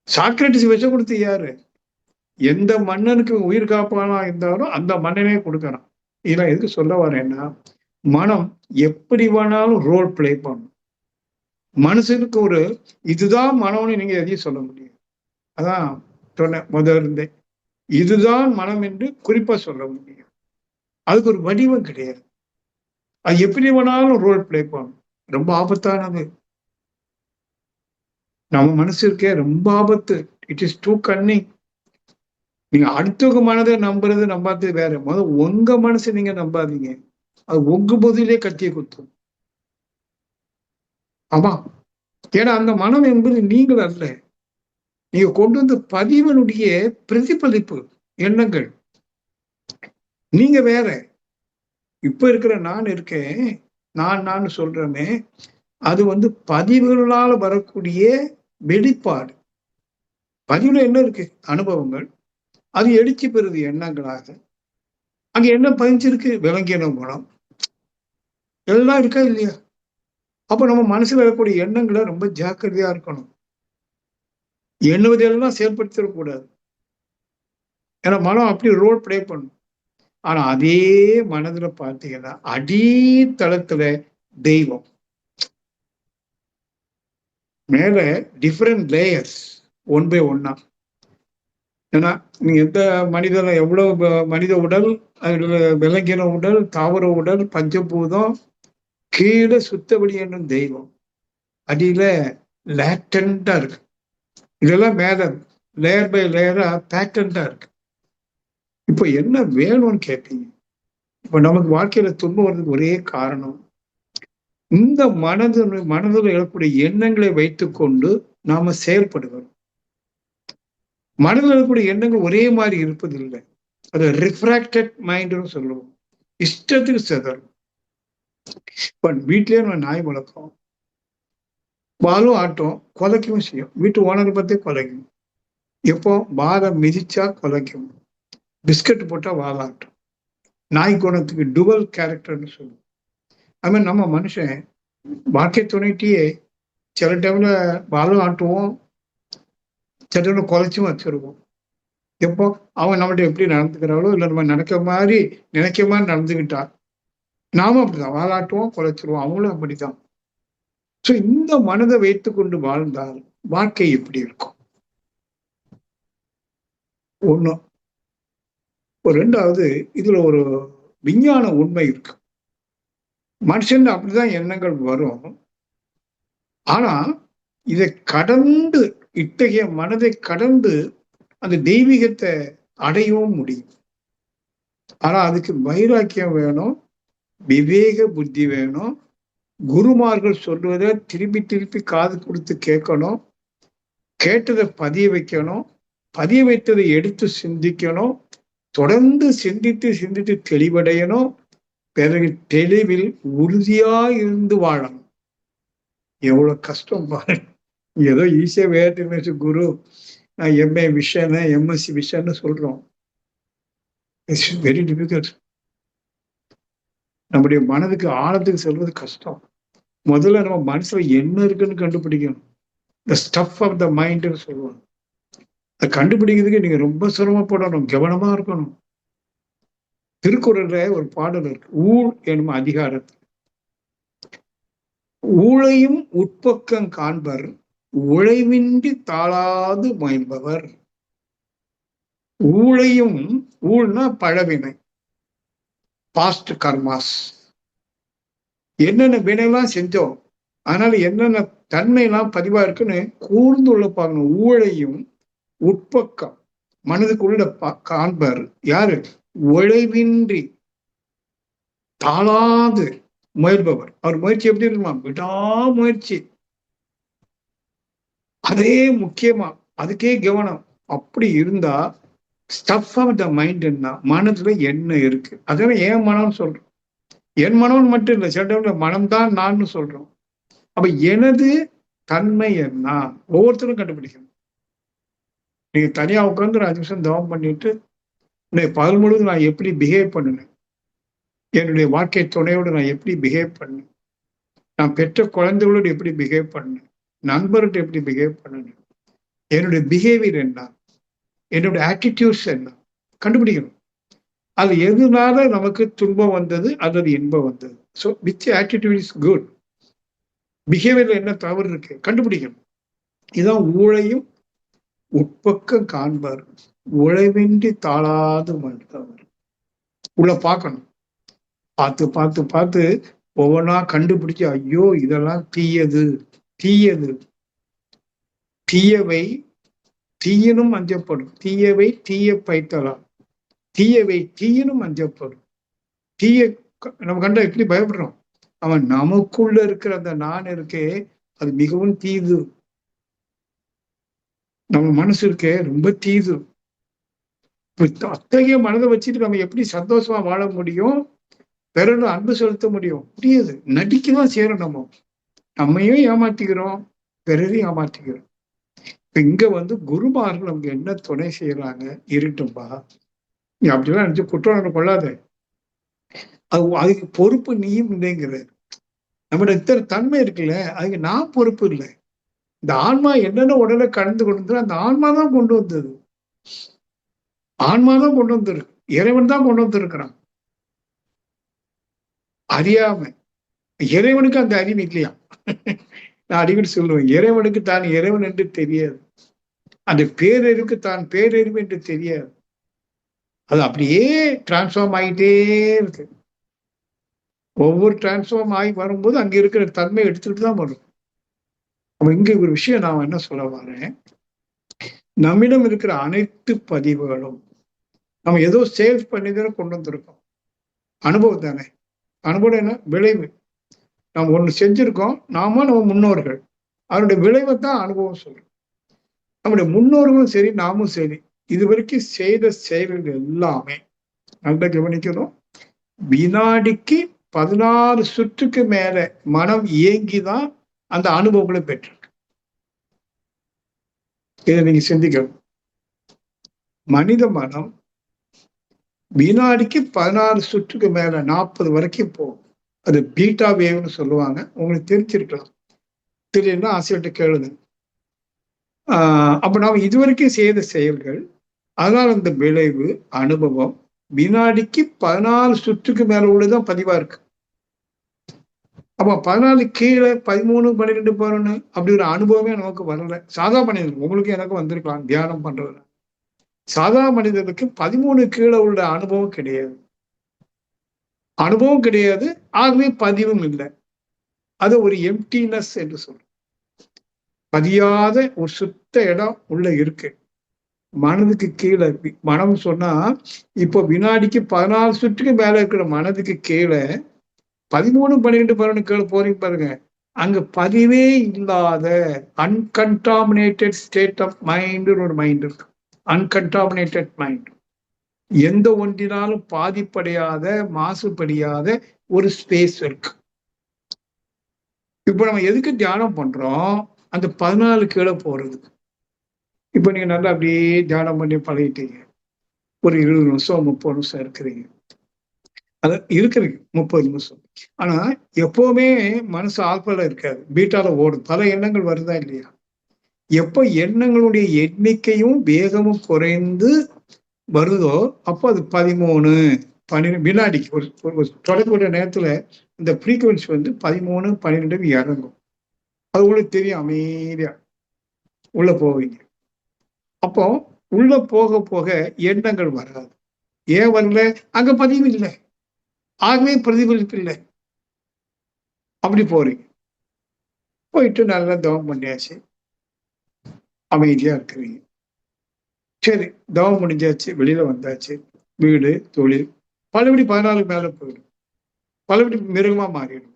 சாக்ரட்டிஸ் விஷம் கொடுத்தது யாரு? எந்த மன்னனுக்கு உயிர் காப்பானா இருந்தாலும் அந்த மன்னனே கொடுக்கறான். இதெல்லாம் எதுக்கு சொல்ல வரேன்னா, மனம் எப்படி வேணாலும் ரோல் பிளே பண்ணும். மனுஷனுக்கு ஒரு இதுதான் மனம்னு நீங்க எதையும் சொல்ல முடியும். அதான் சொன்ன முதல் இருந்தே, இதுதான் மனம் என்று குறிப்பா சொல்ல முடியும். அதுக்கு ஒரு வடிவம் கிடையாது. அது எப்படி வேணாலும் ரோல் பிளே பண்ணும். ரொம்ப ஆபத்தானது. நம்ம மனசு இருக்கே ரொம்ப ஆபத்து. It is too cunning. நீங்க அடுத்தவங்க மனதை நம்புறது நம்பாதது வேற. முதல்ல உங்க மனசை நீங்க நம்பாதீங்க. அது உங்க பதிலே கத்திய குத்தும். ஆமா, ஏன்னா அந்த மனம் என்பது நீங்கள் அல்ல. நீங்க கொண்டு வந்த பதிவனுடைய பிரதிபலிப்பு எண்ணங்கள். நீங்க வேற. இப்ப இருக்கிற நான் இருக்கேன், நான் சொல்றேனே, அது பதிவுகளால வரக்கூடிய வெளிப்பாடு. பதிவுல என்ன இருக்கு? அனுபவங்கள். அது எழுச்சி பெறுது எண்ணங்களாக. அங்க என்ன பதிஞ்சிருக்கு? விளங்கின குணம் எல்லாம் இருக்கா இல்லையா? அப்ப நம்ம மனசுல வரக்கூடிய எண்ணங்களை ரொம்ப ஜாக்கிரதையா இருக்கணும். எண்ணுவதெல்லாம் செயல்படுத்திடக்கூடாது. ஏன்னா மனம் அப்படி ரோல் பிளே பண்ணும். ஆனா அதே மனதுல பார்த்தீங்கன்னா அடித்தளத்துல தெய்வம், மேல டிஃபரெண்ட் லேயர்ஸ், ஒன் பை ஒன்னா. ஏன்னா நீங்க எந்த மனிதன எவ்வளவு மனித உடல், விலங்கின உடல், தாவர உடல், பஞ்சபூதம், கீழே சுத்தபடி என்னும் தெய்வம், அடியில லேட்டண்டா இருக்கு. இதெல்லாம் மேல லேயர் பை லேயரா பேட்டண்டா இருக்கு. இப்ப என்ன வேணும்னு கேட்பீங்க. இப்ப நமக்கு வாழ்க்கையில துன்பம் வர்றதுக்கு ஒரே காரணம், இந்த மனதில் எழக்கூடிய எண்ணங்களை வைத்துக்கொண்டு நாம செயல்படுகிறோம். மனதில் எழக்கூடிய எண்ணங்கள் ஒரே மாதிரி இருப்பதில்லை. அது ரிஃப்ராக்டட் மைண்ட்னு சொல்லுவோம். இஷ்டத்துக்கு செதறும். இப்ப வீட்லயே நம்ம நாய் வளர்க்கோம், பாலும் ஆட்டும், கொலைக்கவும் செய்யும். வீட்டு ஓனரை பத்தி கொலைக்கும். எப்போ பாலை மிதிச்சா கொலைக்கும், பிஸ்கட் போட்டா வாலாட்டும். நாய் குணத்துக்கு டுவல் கேரக்டர்னு சொல்லுவோம். அது மாதிரி நம்ம மனுஷன் வாழ்க்கை துணைட்டியே சில டைம்ல பாலும் ஆட்டுவோம், சில டைம்ல குலைச்சும் வச்சிருவோம். எப்போ அவன் நம்மகிட்ட எப்படி நடந்துக்கிறாளோ, இல்லை நம்ம நினைக்க மாதிரி நடந்துக்கிட்டா நாம அப்படிதான் வாலாட்டுவோம், குலைச்சிருவோம். அவங்களும் அப்படித்தான். ஸோ இந்த மனதை வைத்துக்கொண்டு வாழ்ந்தால் வாழ்க்கை எப்படி இருக்கும்? ஒண்ணு. ரெண்டாவது, இதுல ஒரு விஞ்ஞான உண்மை இருக்கு. மனுஷன் அப்படிதான் எண்ணங்கள் வரும். ஆனா இதை கடந்து, இத்தகைய மனதை கடந்து அந்த தெய்வீகத்தை அடையவும் முடியும். ஆனா அதுக்கு வைராக்கியம் வேணும், விவேக புத்தி வேணும். குருமார்கள் சொல்வதை திருப்பி திருப்பி காது கொடுத்து கேட்கணும், கேட்டதை பதிய வைக்கணும், பதிய வைத்ததை எடுத்து சிந்திக்கணும், தொடர்ந்து சிந்தித்து தெளிவடையணும். பிறகு தெளிவில் உறுதியா இருந்து வாழணும். எவ்வளவு கஷ்டம் பாருங்க. ஏதோ ஈஸியா வேறு குரு, எம்ஏ விஷன், எம்எஸ்சி விஷன்னு சொல்றோம். It's very difficult. நம்முடைய மனதுக்கு ஆழத்துக்கு செல்வது கஷ்டம். முதல்ல நம்ம மனசுல என்ன இருக்குன்னு கண்டுபிடிக்கணும். த ஸ்டஃப் ஆஃப் த மைண்ட்னு சொல்லுவாங்க. அதை கண்டுபிடிக்கிறதுக்கு நீங்க ரொம்ப சிரமப்படணும், கவனமா இருக்கணும். திருக்குறள்ல ஒரு பாடல் இருக்கு, ஊழ் எனும் அதிகாரத்தில். ஊழையும் உட்பக்கம் காண்பர், உழைவின்றி தாழாது முயம்பவர். ஊழையும், ஊழ்னா பழவினை, பாஸ்ட் கர்மாஸ். என்னென்ன வினைலாம் செஞ்சோம், அதனால என்னென்ன தன்மையெல்லாம் பதிவா இருக்குன்னு கூர்ந்து உள்ள பார்க்கணும். ஊழையும் உட்பக்கம், மனதுக்குள்ள காண்பர் யாரு? உழைவின்றி தாழாது முயல்பவர். அவர் முயற்சி எப்படி இருக்குமா? விடாமுயற்சி. அதே முக்கியமா, அதுக்கே கவனம். அப்படி இருந்தா ஸ்டஃப் ஆஃப் த மைண்ட் என்ன, மனதுல என்ன இருக்கு. அதனால என் மனம் சொல்றோம். என் மனம் மட்டும் இல்லை, சில டைம்ல மனம்தான் நான் சொல்றோம். அப்ப எனது தன்மை என்ன ஒவ்வொருத்தரும் கண்டுபிடிக்கணும். நீங்க தனியா உட்காந்து ஒரு 5 நிமிஷம் தவம் பண்ணிட்டு பகல் முழுவதும் நான் எப்படி பிஹேவ் பண்ணினேன், என்னுடைய வாழ்க்கை துணையோடு நான் எப்படி பிஹேவ் பண்ணேன், நான் பெற்ற குழந்தைகளோடு எப்படி பிஹேவ் பண்ணேன், நண்பர்கிட்ட எப்படி பிஹேவ் பண்ணேன், என்னுடைய பிஹேவியர் என்ன, என்னுடைய ஆட்டிடியூட்ஸ் என்ன கண்டுபிடிக்கணும். அது எதுனால நமக்கு துன்பம் வந்தது அல்லது இன்பம் வந்தது. So which attitude is good, பிஹேவியர்ல என்ன தவறு இருக்கு கண்டுபிடிக்கணும். இதுதான் ஊழையும் உட்பக்கம் காண்பார், உழைவின்றி தாழாது மறுத்தவர். உள்ள பார்க்கணும். பார்த்து பார்த்து பார்த்து ஒவ்வொன்றா கண்டுபிடிச்சு, ஐயோ இதெல்லாம் தீயது, தீயது. தீயவை தீயினும் அஞ்சப்படும். தீயவை தீய பைத்தலாம். தீயவை தீயினும் அஞ்சப்படும். தீய நம்ம கண்டா எப்படி பயப்படுறோம்? அவன் நமக்குள்ள இருக்கிற அந்த நான் இருக்கே, அது மிகவும் தீது. நம்ம மனசு இருக்கே ரொம்ப தீது. அத்தகைய மனதை வச்சுட்டு நம்ம எப்படி சந்தோஷமா வாழ முடியும்? பிறகு அன்பு செலுத்த முடியும்? முடியாது. நடிக்கதான் செய்யறோம். நம்மையும் ஏமாத்திக்கிறோம், பிறரையும் ஏமாத்திக்கிறோம். இங்க குருமார்கள் நமக்கு என்ன துணை செய்யறாங்க? இருக்கட்டும்பா, நீ அப்படிலாம் நினைச்சு குற்றம் கொள்ளாத. அதுக்கு பொறுப்பு நீயும் இல்லைங்கிற. நம்மளோட இத்தனை தன்மை இருக்குல்ல, அதுக்கு நான் பொறுப்பு இல்லை. இந்த ஆன்மா என்னென்ன உடலை கடந்து கொண்டு அந்த ஆன்மா தான் கொண்டு வந்தது. ஆன்மா தான் கொண்டு வந்திருக்கு. இறைவன் தான் கொண்டு வந்திருக்கிறான். அறியாம இறைவனுக்கு அந்த அறிவு இல்லையா? நான் அடிக்கடி சொல்லுவேன், இறைவனுக்கு தான் இறைவன் என்று தெரியாது. அந்த பேரறிவுக்கு தான் பேரறிவு என்று தெரியாது. அது அப்படியே டிரான்ஸ்ஃபார்ம் ஆகிட்டே இருக்கு. ஒவ்வொரு டிரான்ஸ்ஃபார்ம் ஆகி வரும்போது அங்க இருக்கிற தன்மை எடுத்துக்கிட்டு தான் வரும். அப்ப இங்க ஒரு விஷயம் நான் என்ன சொல்ல வரேன், நம்மிடம் இருக்கிற அனைத்து பதிவுகளும் நம்ம ஏதோ சேல்ஸ் பண்ணி தானே கொண்டு வந்திருக்கோம். அனுபவம் தானே. அனுபவம் என்ன? விளைவு. நம்ம ஒண்ணு செஞ்சிருக்கோம், நம்ம முன்னோர்கள், அதனுடைய விளைவை தான் அனுபவம் சொல்றோம். நம்முடைய முன்னோர்களும் சரி, நாமும் சரி, இதுவரைக்கும் செய்த செயல்கள் எல்லாமே நல்லா கவனிக்கணும். வினாடிக்கு 16 சுற்றுக்கு மேல மனம் இயங்கிதான் அந்த அனுபவங்களை பெற்றிருக்கு. இதை நீங்க சிந்திக்கணும். மனித மனம் வினாடிக்கு 16 சுற்றுக்கு மேல 40 வரைக்கும் போகும். அது பீட்டா வேவ்னு சொல்லுவாங்க. உங்களுக்கு தெரிஞ்சிருக்கலாம். தெரியலன்னா ஆசிரியர்கிட்ட கேளுங்க. அப்ப நாம் இதுவரைக்கும் செய்த செயல்கள், அதனால் அந்த விளைவு அனுபவம் வினாடிக்கு 14 சுற்றுக்கு மேல உள்ளதுதான் பதிவா இருக்கு. அப்ப 14 கீழே 13, 12, 11 அப்படி ஒரு அனுபவமே நமக்கு வரல. சாதா மனிதன் உங்களுக்கு எனக்கு வந்திருக்கலாம் தியானம் பண்றது. சாதா மனிதனுக்கு 13 கீழே உள்ள அனுபவம் கிடையாது. அனுபவம் கிடையாது, ஆகவே பதிவும் இல்லை. அது ஒரு எம்டினஸ் என்று சொல்றோம். பதியாத ஒரு சுத்த இடம் உள்ள இருக்கு. மனதுக்கு கீழே மனம் சொன்னா, இப்போ வினாடிக்கு 14 சுற்றுக்கு மேல இருக்கிற மனதுக்கு கீழே 13, 12, 11 கீழே போறீங்க பாருங்க. அங்க பதிவே இல்லாத அன்கன்டாமினேட்டட் ஸ்டேட் ஆஃப் மைண்ட் ஒரு மைண்ட் இருக்கு. அன்கன்டாமினேட்டட் மைண்ட். எந்த ஒன்றினாலும் பாதிப்படையாத, மாசுபடியாத ஒரு ஸ்பேஸ் இருக்கு. இப்ப நம்ம எதுக்கு தியானம் பண்றோம்? அந்த 14 கீழே போறது. இப்ப நீங்க நல்லா அப்படியே தியானம் பண்ணி பழகிட்டீங்க. ஒரு 20 நிமிஷம் 30 நிமிஷம் இருக்கிறீங்க. அது இருக்கிறீங்க 30 நிமிஷம். ஆனா எப்பவுமே மனசு ஆல்பால இருக்காது, பீட்டால ஓடும். பல எண்ணங்கள் வருதா இல்லையா? எப்ப எண்ணங்களுடைய எண்ணிக்கையும் வேகமும் குறைந்து வருதோ அப்போ அது 13, 12 வினாடிக்கு ஒரு தொடர்புடைய நேரத்துல இந்த ஃப்ரீக்குவன்சி 13, 12 இறங்கும். அது உங்களுக்கு தெரியும். அமைதியா உள்ள போவீங்க. அப்போ உள்ள போக போக எண்ணங்கள் வராது. ஏன் வரல? அங்க பதிவு இல்லை, ஆகவே பிரதிபலிப்பு இல்லை. அப்படி போறீங்க. போயிட்டு நல்லா தவம் பண்ணியாச்சு, அமைதியா இருக்கிறீங்க. சரி, தவம் முடிஞ்சாச்சு, வெளியில வந்தாச்சு, வீடு தொழில் பலபடி 14 மேல போயிடும், பலபடி மிருகமா மாறிடும்.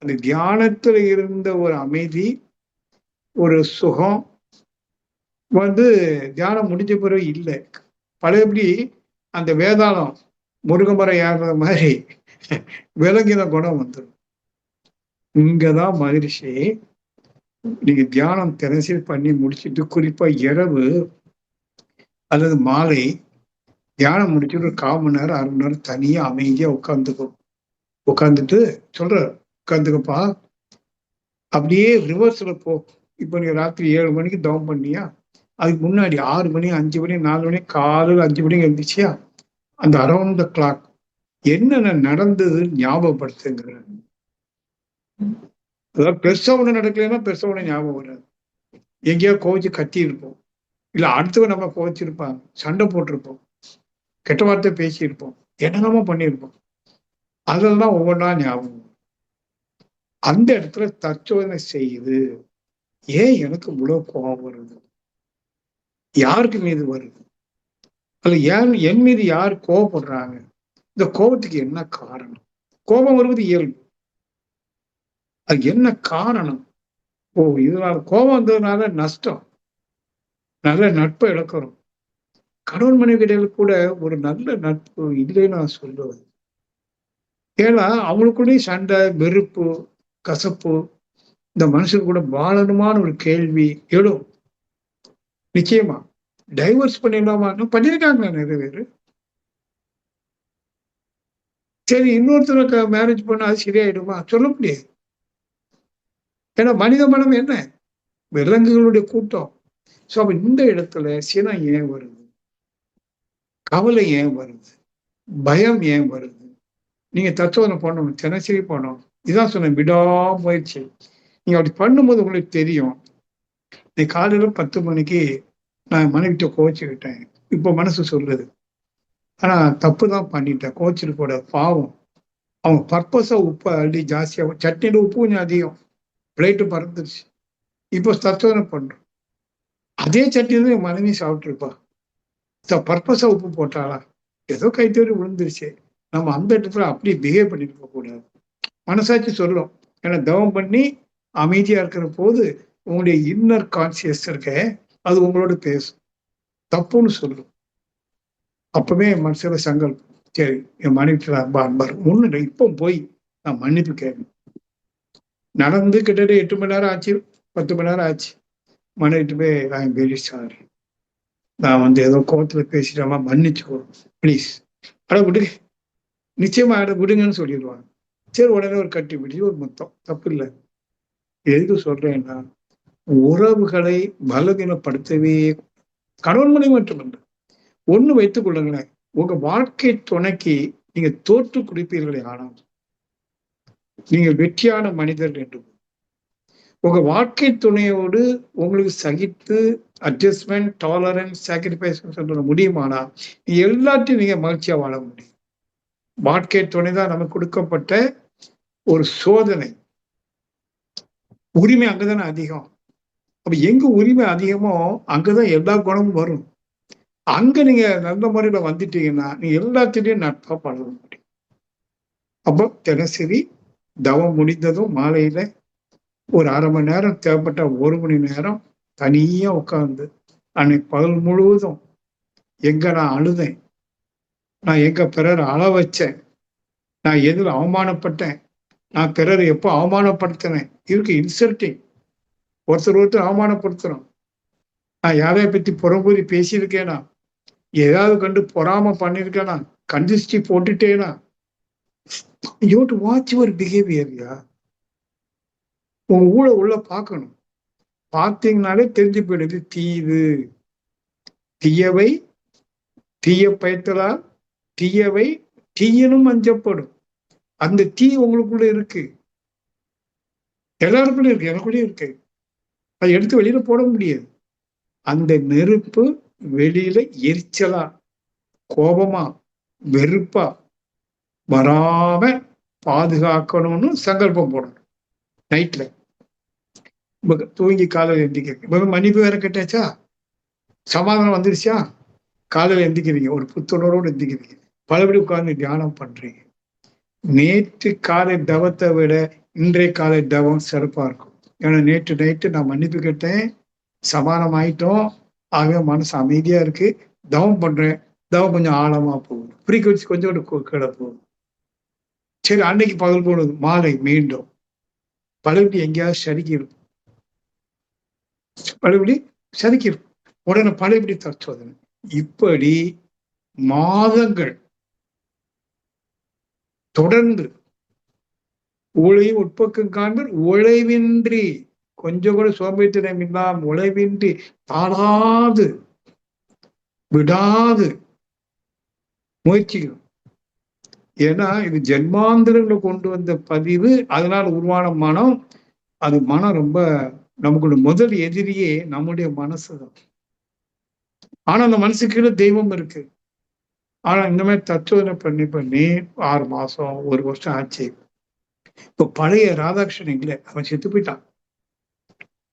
அந்த தியானத்துல இருந்த ஒரு அமைதி, ஒரு சுகம் தியானம் முடிஞ்ச பிறகு இல்லை. பழையபடி அந்த வேதாளம் முருகமரம் ஏறுற மாதிரி விலங்கின குணம் வந்துடும். இங்கதான் மகிழ்ச்சி. நீங்க தியானம் தினசரி பண்ணி முடிச்சுட்டு, குறிப்பா இரவு அல்லது மாலை தியானம் முடிச்சுட்டு 1/4 மணி நேரம் 1/2 மணி நேரம் தனியா அமைதியா உட்காந்துட்டு சொல்ற, உட்காந்துக்கப்பா, அப்படியே ரிவர்ஸ்ல போ. இப்ப நீங்க ராத்திரி 7 மணிக்கு தவம் பண்ணியா, அதுக்கு முன்னாடி 6 மணி, 5 மணி, 4 மணி, காலையில் 5 மணிக்கு எழுந்துச்சியா, அந்த அரௌண்ட் த கிளாக் என்னென்ன நடந்தது ஞாபகப்படுத்துங்கிற. அதாவது பெருசா ஒண்ணு நடக்கலைன்னா பெருசா ஒண்ணு ஞாபகம் வராது. எங்கேயோ கோவிச்சு கத்தி இருப்போம், இல்ல அடுத்தவங்க நம்ம கோவிச்சிருப்பாங்க, சண்டை போட்டிருப்போம், கெட்ட வார்த்தை பேசியிருப்போம், என்னென்னமோ பண்ணியிருப்போம். அதெல்லாம் ஒவ்வொன்றா ஞாபகம். அந்த இடத்துல தற்சோதனை செய்யுது. ஏன் எனக்கு இவ்வளவு கோபம் வருது? யாருக்கு மீது வருது? அல்ல என் மீது யார் கோபப்படுறாங்க? இந்த கோபத்துக்கு என்ன காரணம்? கோபம் வருவது இயல்பு. அது என்ன காரணம்? இதனால கோபம் வந்ததுனால நஷ்டம், நல்ல நட்பை இழக்கிறோம். கணவன் மனைவி இடையில கூட ஒரு நல்ல நட்பு இல்லைன்னு நான் சொல்லுவேன். ஏன்னா அவங்களுக்குள்ளேயும் சண்டை, வெறுப்பு, கசப்பு, இந்த மனுஷன் கூட வாழணுமான ஒரு கேள்வி எழும். நிச்சயமா டைவர்ஸ் பண்ணிடலாமா? பண்ணியிருக்காங்க நிறைய பேரு. சரி, இன்னொருத்தருக்கு மேரேஜ் பண்ண அது சரியாயிடுமா? சொல்ல முடியாது. ஏன்னா மனித மனம் என்ன? விலங்குகளுடைய கூட்டம். சோ அப்ப இந்த இடத்துல சினம் ஏன் வருது? கவலை ஏன் வருது? பயம் ஏன் வருது? நீங்க தத்துவனை பண்ணணும், தினசரி பண்ணணும். இதான் சொன்னேன், விடாமுயற்சி. நீங்க அப்படி பண்ணும்போது உங்களுக்கு தெரியும். நீ காலையில 10 மணிக்கு நான் மனைவிட்ட கோச்சுக்கிட்டேன். இப்ப மனசு சொல்லுது, ஆனா தப்பு தான் பண்ணிட்டேன், கோச்சிருக்க கூடாது, பாவம். அவங்க பர்பஸா உப்பை அள்ளி ஜாஸ்தியா, சட்னியில உப்பு கொஞ்சம் அதிகம், பிளேட்டு பறந்துருச்சு. இப்போ தத்துவனை பண்றோம். அதே சட்னியில என் மனைவி சாப்பிட்டுருப்பா. பர்பஸா உப்பு போட்டாளா? ஏதோ கைத்தறி விழுந்துருச்சு. நம்ம அந்த இடத்துல அப்படி பிஹேவ் பண்ணிருக்க கூடாது. மனசாட்சி சொல்லும். ஏன்னா தவம் பண்ணி அமைதியா இருக்கிற போது உங்களுடைய இன்னர் கான்சியஸ் இருக்க, அது உங்களோட பேசும், தப்புன்னு சொல்லும். அப்பவே மனசுல சங்கல்பம், சரி என் மனைவி அன்பா அன்பார் ஒண்ணு இப்போ போய் நான் மன்னிப்பு கேட்கணும். நடந்து கிட்டத்தட்ட 8 மணி நேரம் ஆச்சு, 10 மணி நேரம் ஆச்சு. மனைவிட்டு போய் ஐ எம் வெரி சாரி, நான் ஏதோ கோவத்துல பேசிட்டாமா, மன்னிச்சுக்கோ பிளீஸ். அட விடுங்க, நிச்சயமா அட விடுங்கன்னு சொல்லிடுவாங்க. சரி, உடனே ஒரு கட்டி பிடிச்சி ஒரு முத்தம், தப்பு இல்லை. எதுக்கு சொல்றேன்னா, உறவுகளை பலவீனப்படுத்தவே, கணவன் மனைவி மட்டுமல்ல, ஒண்ணு வைத்துக் கொள்ளுங்களேன், உங்க வாழ்க்கை துணைக்கு நீங்க தோற்று குடிப்பீர்களே, ஆனால் நீங்கள் வெற்றியான மனிதர்கள் என்று. உங்க வாழ்க்கை துணையோடு உங்களுக்கு சகித்து அட்ஜஸ்ட்மெண்ட், டாலரன்ஸ், சாக்ரிஃபைஸ் சொல்ற முடியுமானா எல்லாத்தையும் நீங்க மகிழ்ச்சியா வாழ முடியும். வாழ்க்கை துணைதான் நமக்கு கொடுக்கப்பட்ட ஒரு சோதனை. உரிமை அங்கதானே அதிகம். அப்ப எங்க உரிமை அதிகமோ அங்கதான் எல்லா குணமும் வரும். அங்க நீங்க நல்ல முறையில வந்துட்டீங்கன்னா நீங்க எல்லாத்திலையும் நட்பா பழக முடியும். அப்போ தினசரி தவம் முடிந்ததும் மாலையில ஒரு அரை மணி நேரம், தேவைப்பட்ட 1 மணி நேரம் தனியா உட்கார்ந்து, அன்னைக்கு பகல் முழுவதும் எங்க நான் அழுதேன், நான் எங்க பிறர் அழ வச்சேன், நான் எதில் அவமானப்பட்டேன், நான் பிறரை எப்போ அவமானப்படுத்தினேன், இருக்கு இன்சல்டிங், ஒருத்தர் அவமானப்படுத்துறோம். நான் யாரைய பத்தி புறம்பூரி பேசியிருக்கேனா, ஏதாவது கண்டு பொறாம பண்ணிருக்கேனா, கண்டிஸ்டி போட்டுட்டேனா? யூ டு வாட்ச் யுவர் பிஹேவியர்யா. உங்க உள்ள பார்க்கணும். பார்த்தீங்கனாலே தெரிஞ்சு போயிடுது, தீது. தீயவை தீய பயத்தலால் தீயவை தீயனும் அஞ்சப்படும். அந்த தீ உங்களுக்குள்ள இருக்கு, எல்லாருக்குள்ளயும் இருக்கு, எனக்குள்ளயும் இருக்கு. அதை எடுத்து வெளியில போட முடியாது. அந்த நெருப்பு வெளியில எரிச்சலா, கோபமா, வெறுப்பா வராம பாதுகாக்கணும்னு சங்கல்பம் போடணும். நைட்ல தூங்கி காலையில் எந்திக்க மன்னிப்பு வேற கேட்டாச்சா, சமாதானம் வந்துருச்சா, காலையில் எந்திக்கிறீங்க, ஒரு புத்துணர்வோடு எந்திக்கிறீங்க, பலபடி உட்கார்ந்து தியானம் பண்றீங்க. நேற்று காலை தவத்தை விட இன்றைய காலை தவம் சிறப்பா இருக்கும். ஏன்னா நேற்று நைட்டு நான் மன்னிப்பு கேட்டேன், சமாதானம் ஆயிட்டோம், ஆகவே மனசு அமைதியா இருக்கு, தவம் பண்றேன், தவம் கொஞ்சம் ஆழமா போகும், ஃப்ரீக்வன்சி கொஞ்சம் கீழே போகும். சரி, அன்னைக்கு பகல் போனது மாலை மீண்டும் பழபடி எங்கேயாவது சறுக்கி இருக்கும், பழபடி சறுக்கி இருக்கும், உடனே பழபடி தற்சோதனை. இப்படி மாதங்கள் தொடர்ந்து உழையும் உட்பக்கம் காண்பர் உழைவின்றி, கொஞ்சம் கூட சோம்பேறித்தனம் இல்லாம உழைவின்றி தாழாது விடாது முயற்சிக்கும். ஏன்னா இது ஜென்மாந்திரங்களை கொண்டு வந்த பதிவு, அதனால உருவான மனம். அது மனம் ரொம்ப நமக்கு முதல் எதிரியே நம்முடைய மனசுதான். ஆனா அந்த மனசுக்கு தெய்வம் இருக்கு. ஆனா இந்த மாதிரி தத்துவனை பண்ணி 6 மாசம் 1 வருஷம் ஆச்சு. இப்போ பழைய ராதாகிருஷ்ணன் இல்லை, அவன் செத்து போயிட்டான்.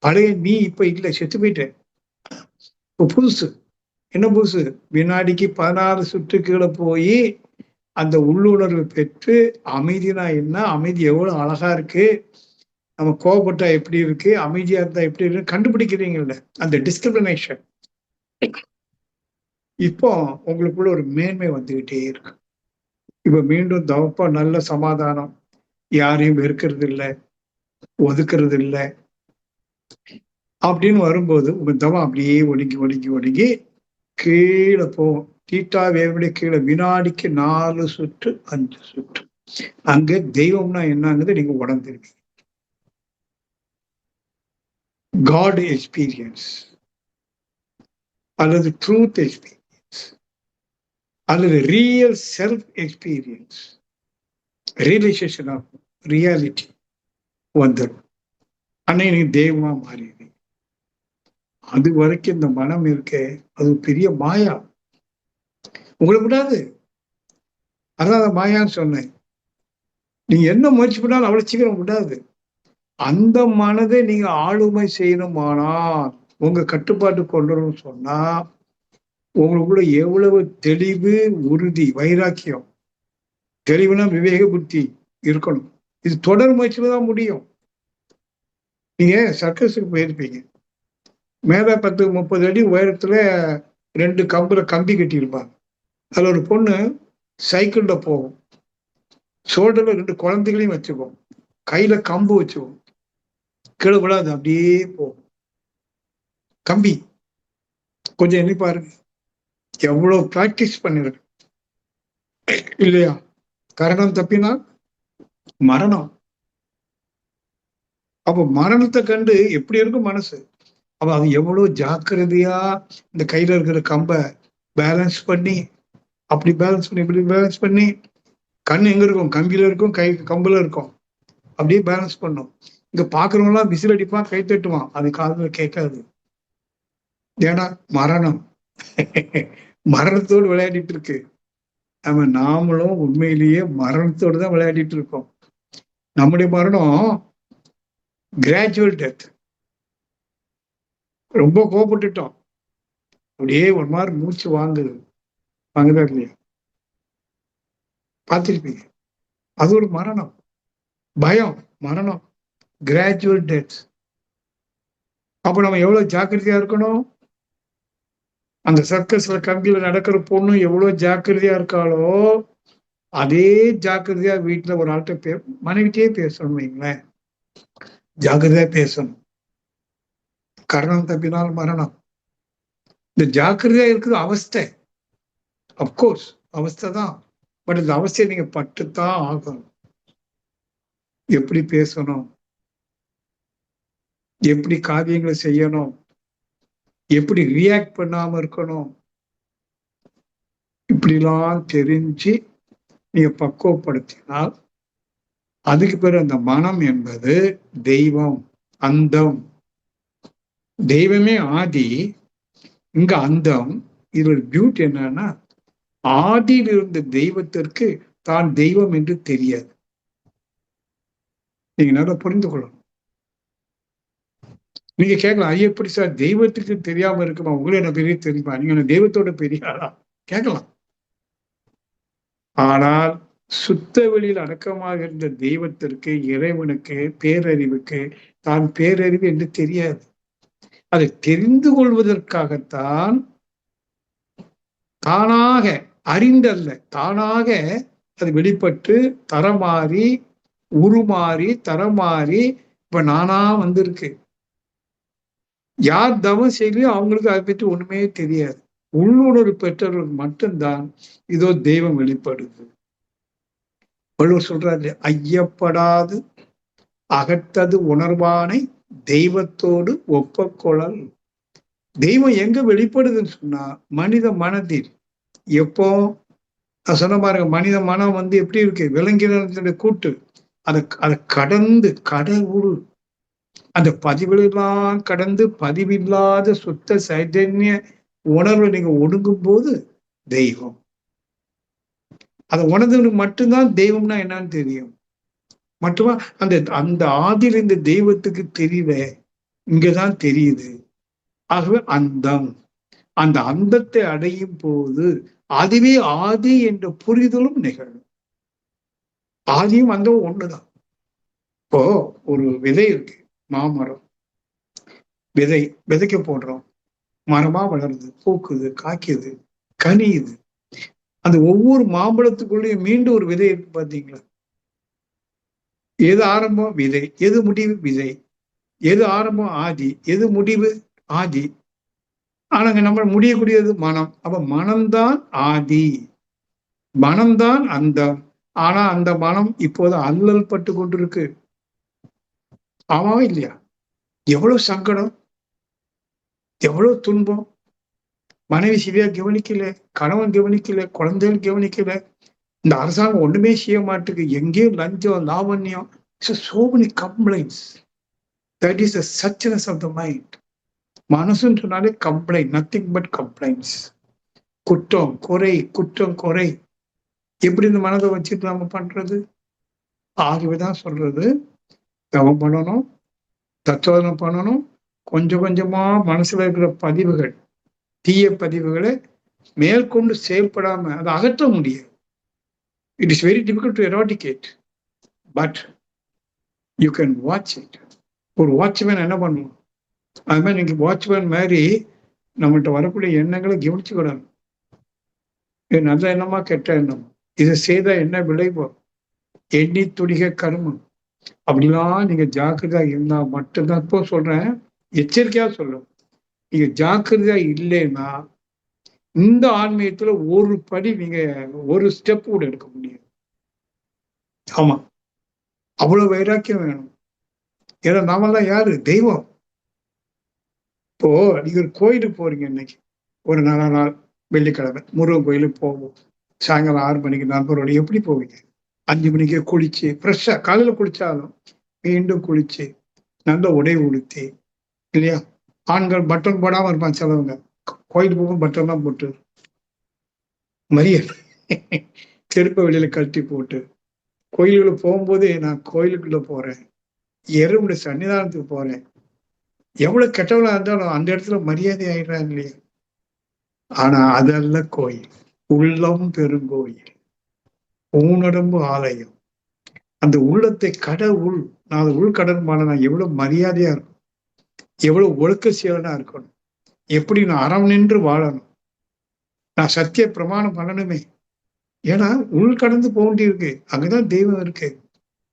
பழைய நீ இப்ப இல்ல, செத்து போயிட்ட. இப்ப புதுசு. என்ன புதுசு? வினாடிக்கு 16 சுற்றுக்களை போய் அந்த உள்ளுணர்வு பெற்று அமைதினா என்ன, அமைதி எவ்வளவு அழகா இருக்கு, நம்ம கோவப்பட்டா எப்படி இருக்கு, அமைதியா இருந்தா எப்படி இருக்கு கண்டுபிடிக்கிறீங்கல்ல, அந்த டிஸ்கிரிமினேஷன். இப்போ உங்களுக்குள்ள ஒரு மேன்மை வந்துகிட்டே இருக்கு. இப்ப மீண்டும் தவப்பா நல்ல சமாதானம், யாரையும் வெறுக்கிறது இல்லை, ஒதுக்குறது இல்லை அப்படின்னு வரும்போது உங்க தவம் அப்படியே ஒடுங்கி ஒடுங்கி ஒடுங்கி கீழே போகும். தீட்டா வேறுபடி கீழே வினாடிக்கு 4 சுற்று 5 சுற்று. அங்க தெய்வம்னா என்னங்கிறது நீங்க உணர்ந்துருவீங்க. காட் எக்ஸ்பீரியன்ஸ் அல்லது ட்ரூத் எக்ஸ்பீரியன்ஸ் அல்லது real self experience, realisation of reality வந்துடும். அன்னை நீங்க தெய்வமா மாறிடுவீங்க. அது வரைக்கும் இந்த மனம் இருக்க அது பெரிய மாயா, உங்களுக்கு விடாது. அதான் மாயான்னு சொன்னேன். நீங்க என்ன முயற்சி பண்ணாலும் அவ்வளவு சீக்கிரம் விடாது. அந்த மனதை நீங்க ஆளுமை செய்யணுமானால், உங்க கட்டுப்பாட்டு கொண்டு சொன்னா உங்களுக்குள்ள எவ்வளவு தெளிவு, உறுதி, வைராக்கியம், தெளிவுனா விவேக புத்தி இருக்கணும். இது தொடர் முயற்சியில தான் முடியும். நீங்க சர்க்கஸுக்கு போயிருப்பீங்க, மேல 10-30 அடி உயரத்துல 2 கம்புல கம்பி கட்டியிருப்பாங்க. அதுல ஒரு பொண்ணு சைக்கிள்ல போகும், ஷோல்டர்ல 2 குழந்தைகளையும் வச்சுக்கும், கையில கம்பு வச்சுக்கும், கீழே விடாது, அப்படியே போகும் கம்பி. கொஞ்சம் எண்ணி பாருங்க, எவ்வளவு பிராக்டிஸ் பண்ணிருக்கு இல்லையா? கரணம் தப்பினால் மரணம். அப்ப மரணத்தை கண்டு எப்படி இருக்கும் மனசு? அப்ப அது எவ்வளவு ஜாக்கிரதையா இந்த கையில இருக்கிற கம்பை பேலன்ஸ் பண்ணி, அப்படி பேலன்ஸ் பண்ணி இப்படி பேலன்ஸ் பண்ணி, கண் எங்க இருக்கும்? கம்பியில இருக்கும், கை கம்புல இருக்கும், அப்படியே பேலன்ஸ் பண்ணும். இங்க பாக்குறவங்க எல்லாம் விசில் அடிப்பான், கை தட்டுவான், அது காதுல கேட்காது. ஏன்னா மரணம். மரணத்தோடு விளையாடிட்டு இருக்கு. நம்ம நாமளும் உண்மையிலேயே மரணத்தோடு தான் விளையாடிட்டு இருக்கோம். நம்முடைய மரணம் கிராஜுவல் டெத். ரொம்ப கோபப்பட்டுட்டோம், அப்படியே ஒரு மாதிரி மூச்சு வாங்குதா இல்லையா? பார்த்திருப்பீங்க. அது ஒரு மரணம், பயம், மரணம், கிராஜுவல் டெத். அப்ப நம்ம எவ்வளவு ஜாக்கிரதையா இருக்கணும்? அந்த சர்க்கஸ்ல கம்பியில நடக்கிற பொண்ணு எவ்வளவு ஜாக்கிரதையா இருக்காளோ அதே ஜாக்கிரதையா வீட்டுல ஒரு ஆள்கிட்ட மனைவிட்டே பேசணும் வைங்களேன். ஜாக்கிரதையா பேசணும். கரணம் தப்பினால் மரணம். இந்த ஜாக்கிரதையா இருக்குது அவஸ்தை, அப்கோர்ஸ் அவஸ்தை தான். பட் இந்த அவஸ்தையை நீங்க பட்டுத்தான் ஆகணும். எப்படி பேசணும், எப்படி காரியங்களை செய்யணும், எப்படி ரியாக்ட் பண்ணாம இருக்கணும், இப்படிலாம் தெரிஞ்சு நீங்க பக்குவப்படுத்தினால் அதுக்கு பிறகு அந்த மனம் என்பது தெய்வம், அந்தம். தெய்வமே ஆதி, இங்க அந்தம். இதோட பியூட்டி என்னன்னா, ஆதியில் இருந்த தெய்வத்திற்கு தான் தெய்வம் என்று தெரியாது. நீங்க நல்லா புரிந்து கொள்ளணும். நீங்க கேட்கலாம், ஐயா எப்படி சார் தெய்வத்துக்கு தெரியாம இருக்குமா? உங்களே என்ன பெரிய தெரியுமா? நீங்க தெய்வத்தோட பெரிய ஆளா கேட்கலாம். ஆனால் சுத்த வெளியில் அடக்கமாக இருந்த தெய்வத்திற்கு, இறைவனுக்கு, பேரறிவுக்கு தான் பேரறிவு என்று தெரியாது. அதை தெரிந்து கொள்வதற்காகத்தான் தானாக, அறிந்தல்ல, தானாக அது வெளிப்பட்டு தரமாறி உருமாறி தரமாறி இப்ப நானா வந்திருக்கு. யார் தவம் செய்யலையோ அவங்களுக்கு அதை பற்றி ஒண்ணுமே தெரியாது. உள்ளுணர்வு பெற்றவர்களுக்கு மட்டும்தான் இதோ தெய்வம் வெளிப்படுது. வள்ளுவர் சொல்றாரு, ஐயப்படாது அகத்தது உணர்வானை தெய்வத்தோடு ஒப்பக்கொள்ளல். தெய்வம் எங்க வெளிப்படுதுன்னு சொன்னா மனித மனதில். எப்போ? நான் சொன்ன பாருங்க, மனித மனம் எப்படி இருக்கு? விலங்கினத்தினுடைய கூட்டு. அதை கடந்து கடவுள் அந்த பதிவுகளெல்லாம் கடந்து பதிவில்லாத சுத்த சைதன்ய உணர்வை நீங்க ஒடுங்கும் போது தெய்வம். அதை உணர்ந்தவனுக்கு மட்டும்தான் தெய்வம்னா என்னன்னு தெரியும். மட்டுமா அந்த அந்த ஆதியில் இந்த தெய்வத்துக்கு தெரியல. இங்கதான் தெரியுது. ஆகவே அந்தம், அந்த அந்தத்தை அடையும் போது அதுவே ஆதி என்ற புரிதலும் நிகழும். ஆதியும் அந்தம் ஒண்ணுதான். இப்போ ஒரு விதை இருக்கு, மாமரம் விதை விதைக்க போடுறோம், மரமா வளருது, பூக்குது, காய்க்குது, கனியுது. அந்த ஒவ்வொரு மாம்பழத்துக்குள்ளேயும் மீண்டும் ஒரு விதை இருக்கு பாத்தீங்களா? எது ஆரம்பம்? விதை. எது முடிவு? விதை. எது ஆரம்பம்? ஆதி. எது முடிவு? ஆதி. ஆனாங்க நம்ம முடியக்கூடியது மனம். அப்ப மனம்தான் ஆதி, மனம்தான் அந்தம். ஆனா அந்த மனம் இப்போது அல்லல் பட்டு கொண்டிருக்கு. ஆமாவா இல்லையா? எவ்வளவு சங்கடம், எவ்வளவு துன்பம். மனைவி சரியா கவனிக்கல, கணவன் கவனிக்கல, குழந்தைகள் கவனிக்கல, இந்த அரசாங்கம் ஒண்ணுமே செய்ய மாட்டுக்கு, எங்கேயும் லஞ்சம், லாவண்யம். So many complaints. That is the suchness of the mind. மனசுன்னு சொன்னாலே கம்ப்ளைண்ட், நத்திங் பட் கம்ப்ளைண்ட்ஸ். குற்றம் குறை, குற்றம் குறை. எப்படி இந்த மனதை வச்சுட்டு நம்ம பண்றது? ஆகவேதான் சொல்றது, தவம் பண்ணணும், தத்துவம் பண்ணணும். கொஞ்சம் கொஞ்சமா மனசுல இருக்கிற பதிவுகள், தீய பதிவுகளை மேற்கொண்டு செயல்படாம அதை அகற்ற முடியும். It is very difficult to eradicate, but you can watch it. ஒரு வாட்ச்மேன் என்ன பண்ணுவோம், அது மாதிரி நீங்க வாட்ச்மேன் மாதிரி நம்மகிட்ட வரக்கூடிய எண்ணங்களை கவனிச்சுக்கிடணும். இது நல்ல எண்ணமா கெட்ட எண்ணம், இதை செய்தா என்ன விளைவு, எண்ணி துடிக கருமம். அப்படிலாம் நீங்க ஜாக்கிரதையா இருந்தா மட்டும்தான். இப்போ சொல்றேன், எச்சரிக்கையா சொல்றேன், நீங்க ஜாக்கிரதையா இல்லைன்னா இந்த ஆன்மீகத்துல ஒரு படி நீங்க ஒரு ஸ்டெப் கூட எடுக்க முடியாது. ஆமா, அவ்வளவு வைராக்கியம் வேணும். ஏன்னா நாமெல்லாம் யாரு? தெய்வம். இப்போ நீங்க ஒரு கோயிலுக்கு போறீங்க, இன்னைக்கு ஒரு நல்ல நாள், வெள்ளிக்கிழமை முருகன் கோயிலுக்கு போவோம். சாயங்காலம் 6 மணிக்கு நண்பரோட எப்படி போவீங்க? 5 மணிக்கே குளிச்சு ஃப்ரெஷ்ஷா, காலையில குளிச்சாலும் மீண்டும் குளிச்சு நல்ல உடை உடுத்தி, இல்லையா? ஆண்கள் பட்டன் போடாம இருப்பான் சிலவங்க, கோயிலுக்கு போகும் பட்டன் தான் போட்டு, மரியாதை செருப்ப வெளியில கட்டி போட்டு கோயிலுக்குள்ள போகும்போதே நான் கோயிலுக்குள்ள போறேன், இறைவனுடைய சன்னிதானத்துக்கு போறேன். எவ்வளவு கெட்டவளா இருந்தாலும் அந்த இடத்துல மரியாதை ஆயிடுறாங்க இல்லையா? ஆனா அதல்ல கோயில். உள்ளம் பெருங்கோயில், ஊனடம்பு ஆலயம். அந்த உள்ளத்தை கடவுள், நான் உள்கடன்பான நான் எவ்வளவு மரியாதையா இருக்கும், எவ்வளவு ஒழுக்க சீலனா இருக்கணும், எப்படி நான் அறம் நின்று வாழணும், நான் சத்திய பிரமாணம் பண்ணணுமே. ஏன்னா உள் கடந்து போக வேண்டி இருக்கு, அங்கதான் தெய்வம் இருக்கு.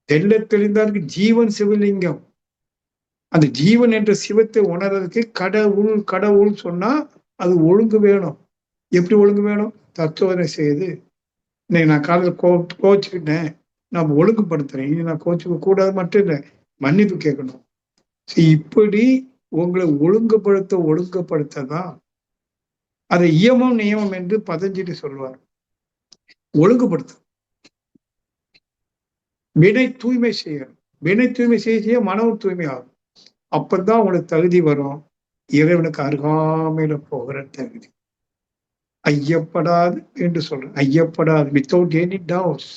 தெல்ல தெளிந்தாருக்கு ஜீவன் சிவலிங்கம். அந்த ஜீவன் என்ற சிவத்தை உணர்றதுக்கு கடவுள் கடவுள் சொன்னா அது ஒழுங்கு வேணும். எப்படி ஒழுங்கு வேணும்? தத்துவனை செய்து, இன்னைக்கு நான் காலையில் கோச்சுக்கிட்டேன், நான் ஒழுங்குபடுத்துறேன், இனி நான் கோச்சுக்க கூடாது மட்டும் இல்லை, மன்னிப்பு கேட்கணும். இப்படி உங்களை ஒழுங்குபடுத்ததான் அதை இயமம் நியமம் என்று பதஞ்சலி சொல்வார். ஒழுங்குபடுத்த, வினை தூய்மை செய்யணும். வினை தூய்மை செய்ய மனம் தூய்மை ஆகும். அப்பதான் உங்களுக்கு தகுதி வரும், இறைவனுக்கு அருகாமையில போகிற தகுதி. ஐயப்படாது என்று சொல்றேன், ஐயப்படாது, வித்தவுட் எனி டவுட்ஸ்.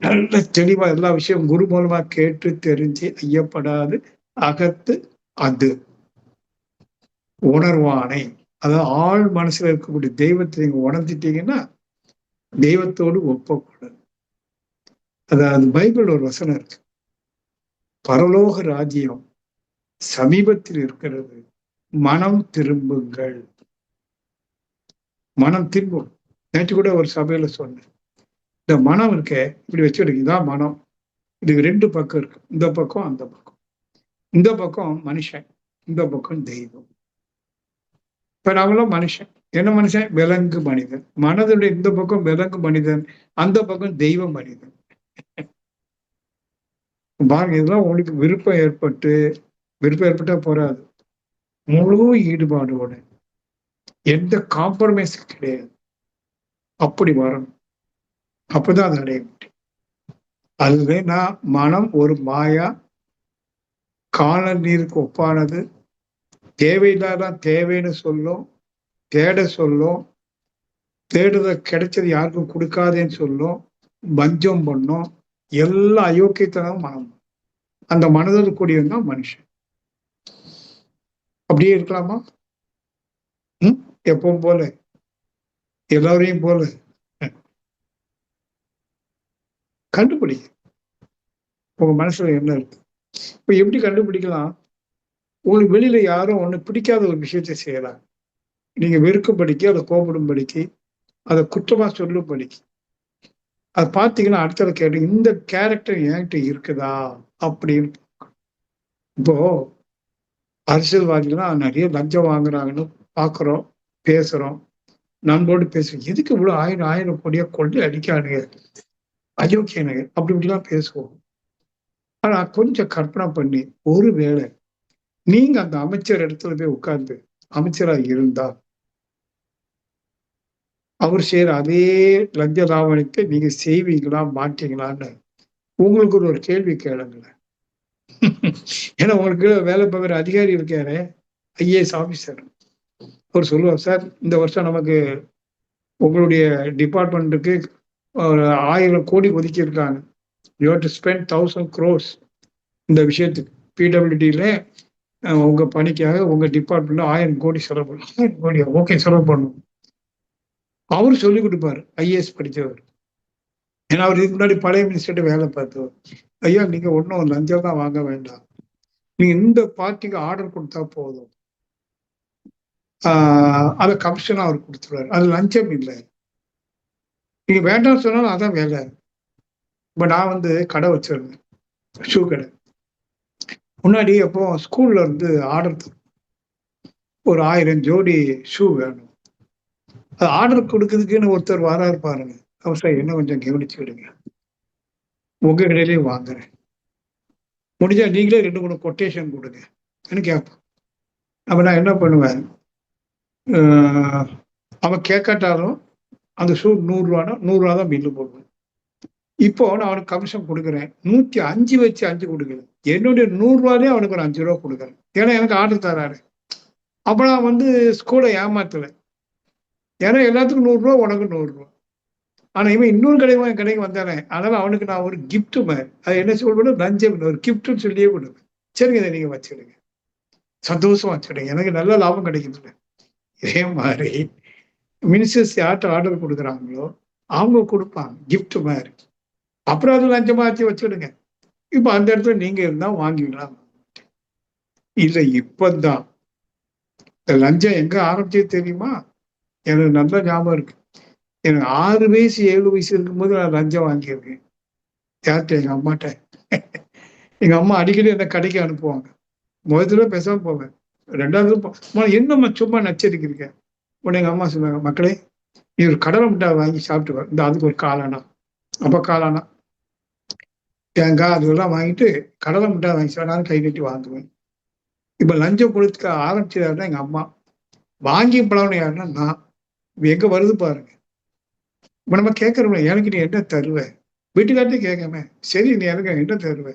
நல்ல தெளிவா எல்லா விஷயம் குரு மூலமா கேட்டு தெரிஞ்சு, ஐயப்படாது அகத்து அது உணர்வானை. அதாவது ஆள் மனசுல இருக்கக்கூடிய தெய்வத்தை நீங்க உணர்ந்துட்டீங்கன்னா தெய்வத்தோடு ஒப்பக்கூடாது. அதாவது பைபிள் ஒரு வசனம் இருக்கு, பரலோக ராஜ்யம் சமீபத்தில் இருக்கிறது, மனம் திரும்புங்கள். மனம் திரும்பும். நேற்று கூட ஒரு சபையில சொன்னேன், இந்த மனம் இருக்க இப்படி வச்சுருக்கு, இதான் மனம். இதுக்கு 2 பக்கம் இருக்கு, இந்த பக்கம் அந்த பக்கம். இந்த பக்கம் மனுஷன், இந்த பக்கம் தெய்வம். இப்ப நாங்களும் மனுஷன். என்ன மனுஷன்? விலங்கு மனிதன். மனதுடைய இந்த பக்கம் விலங்கு மனிதன், அந்த பக்கம் தெய்வ மனிதன். பாருங்க, இதெல்லாம் உங்களுக்கு விருப்பம் ஏற்பட்டா போறாது, முழு ஈடுபாடோட, எந்த காம்ப்ரமைஸும் கிடையாது. அப்படி வரணும், அப்பதான் அது அடைய முடியும். அதுவே நான் மனம் ஒரு மாயா, கால நீருக்கு ஒப்பானது, தேவையில்லாதான் தேவைன்னு சொல்லும், தேட சொல்லும், தேடுத கிடைச்சது யாருக்கும் கொடுக்காதேன்னு சொல்லும், பஞ்சம் பண்ணும், எல்லா அயோக்கியத்தனமும் மனம். அந்த மனதில் கூடியவன் தான் மனுஷன். அப்படியே இருக்கலாமா? எப்பவும் போல, எல்லாரையும் போல கண்டுபிடிங்க. உங்க மனசுல என்ன இருக்கு? இப்ப எப்படி கண்டுபிடிக்கலாம்? உங்களுக்கு வெளியில யாரும் ஒண்ணு பிடிக்காத ஒரு விஷயத்த செய்யலாம். நீங்க வெறுக்கும்படிக்கு, அத கோபப்படும்படிக்கு, அத குற்றமா சொல்லும்படிக்கு. அத பார்த்தீங்கன்னா, அடுத்தத கேட்டு இந்த கேரக்டர் என்கிட்ட இருக்குதா? அப்படின்னு. இப்போ அரசியல்வாதிகள்லாம் நெறைய லஞ்சம் வாங்குறாங்கன்னு பார்க்குறோம், பேசுறோம். நண்பரோடு பேசுறோம். எதுக்கு இவ்வளோ 1000 1000 கோடியா கொள்ளை அடிக்கிறானுங்க? அயோக்கியனுங்க. அப்படி இப்படிலாம் பேசுவோம். ஆனா கொஞ்சம் கற்பனை பண்ணி, ஒருவேளை நீங்க அந்த அமைச்சர் இடத்துல போய் உட்கார்ந்து அமைச்சரா இருந்தா, அவர் செய்ற அதே லஞ்ச லாவணியத்தை நீங்க செய்வீங்களா? மாட்டீங்களான்னு உங்களுக்கு ஒரு கேள்வி கேளுங்களேன். ஏன்னா உங்களுக்கு வேலை பார்க்குற அதிகாரி இருக்காரே, ஐஏஎஸ் ஆஃபீசர். அவரு சொல்லுவார், "சார் இந்த வருஷம் நமக்கு உங்களுடைய டிபார்ட்மெண்ட்டுக்கு ஒரு 1000 கோடி ஒதுக்கியிருக்காங்க. You have to spend 1000 crores இந்த விஷயத்துக்கு. பிடபிள்யூடில உங்க பணிக்காக உங்க டிபார்ட்மெண்ட்ல 1000 கோடி செலவு பண்ணணும்." 1000 கோடியா? ஓகே, செலவு பண்ணுவோம். அவரு சொல்லிக் குடுப்பாரு. ஐஏஎஸ் படிச்சவரு. ஏன்னா அவரு இதுக்கு முன்னாடி பழைய மினிஸ்டர்ட்ட வேலை பார்த்தவர். ஐயா, நீங்க ஒண்ணும் லஞ்சம் தான் வாங்க வேண்டாம். நீங்க இந்த பார்ட்டிக்கு ஆர்டர் குடுத்தா போதும். அத கமிஷனா அவரு குடுத்துருவாரு. அது லஞ்சம் இல்ல. நீங்க வேண்டாம்னு சொன்னாலும் அதான் வேலை. இப்ப நான் கடை வச்சிருந்தேன். ஷூ கடை. முன்னாடி அப்போ ஸ்கூல்ல இருந்து ஆர்டர் ஒரு 1000 ஜோடி ஷூ வேணும். அது ஆர்டர் குடுக்குறதுக்குன்னு ஒருத்தர் வராரு பாருங்க. அவர், சார் என்ன கொஞ்சம் கவனிச்சுக்கிடுங்க. உங்க கடையிலயே வாங்குறேன். முடிஞ்சா நீங்களே 2, 3 கொட்டேஷன் குடுங்க கேட்பேன். அப்ப நான் என்ன பண்ணுவேன், அ அவன் கேட்காட்டாலும் அந்த ஷூ ரூ. 100 தான் பில்லு போடுவேன். இப்போ நான் அவனுக்கு கமிஷன் குடுக்குறேன். 105 வச்சு 5 குடுக்குறேன். என்னுடைய ரூ. 100 அவனுக்கு ஒரு ரூ. 5 குடுக்குறேன். ஏன்னா எனக்கு ஆர்டர் தராரு. அப்ப நான் ஸ்கூல ஏமாத்தல. ஏன்னா எல்லாத்துக்கும் ரூ. 100, உனக்கு ரூ. 100. ஆனா இவன் இன்னொரு என் கடைக்கு வந்தானே, அதனால அவனுக்கு நான் ஒரு கிஃப்ட் மாரி. அது என்ன சொல்வேன்னா, லஞ்சம் ஒரு கிஃப்ட்ன்னு சொல்லியே குடுப்பேன். சரிங்க, இத நீங்க வச்சுடுங்க. சந்தோஷமா வச்சுடுங்க. எனக்கு நல்ல லாபம் கிடைக்குதுல்ல. இதே மாரி மினிஸ்டர்ஸ் யார்ட்ட ஆர்டர் குடுக்குறாங்களோ, அவங்க குடுப்பாங்க கிஃப்ட் மாரி. அப்புறம் அது லஞ்சமா ஆச்சு வச்சுடுங்க. இப்ப அந்த இடத்துல நீங்க இருந்தா வாங்குவீங்களா? இல்ல இப்பதான். இந்த லஞ்சம் எங்க ஆரம்பிச்சது தெரியுமா? எனக்கு நல்ல ஞாபகம் இருக்கு. எனக்கு 6 வயசு 7 வயசு இருக்கும்போது நான் லஞ்சம் வாங்கியிருக்கேன். யார்ட்ட? எங்க அம்மாட்ட. எங்க அம்மா அடிக்கடி என்ன கடைக்கு அனுப்புவாங்க. முதல்ல பேசாம போவேன். 2வது அம்மா என்னம்மா சும்மா நச்சரிக்கிறீங்க? உடனே எங்க அம்மா சொன்னாங்க, "மக்களே, நீ ஒரு கடலை மிட்டாய் வாங்கி சாப்பிட்டு வா. இந்த அதுக்கு ஒரு 1/4 அணா." அப்ப 1/4 அணா. தேங்காய் அதெல்லாம் வாங்கிட்டு கடலை மிட்டாய் வாங்கி நானும் கை நீட்டி வாங்குவேன். இப்ப லஞ்சம் கொடுக்க ஆரம்பிச்சது யாருன்னா எங்க அம்மா. வாங்கி பழகுன யாருன்னா நான். எங்க வருது பாருங்க. இப்ப நம்ம கேட்கிறோம்ல, எனக்கு நீ என்ன தருவ? வீட்டுக்கார்ட்டயே கேட்காம, சரி நீ எனக்கு என்ன தருவ?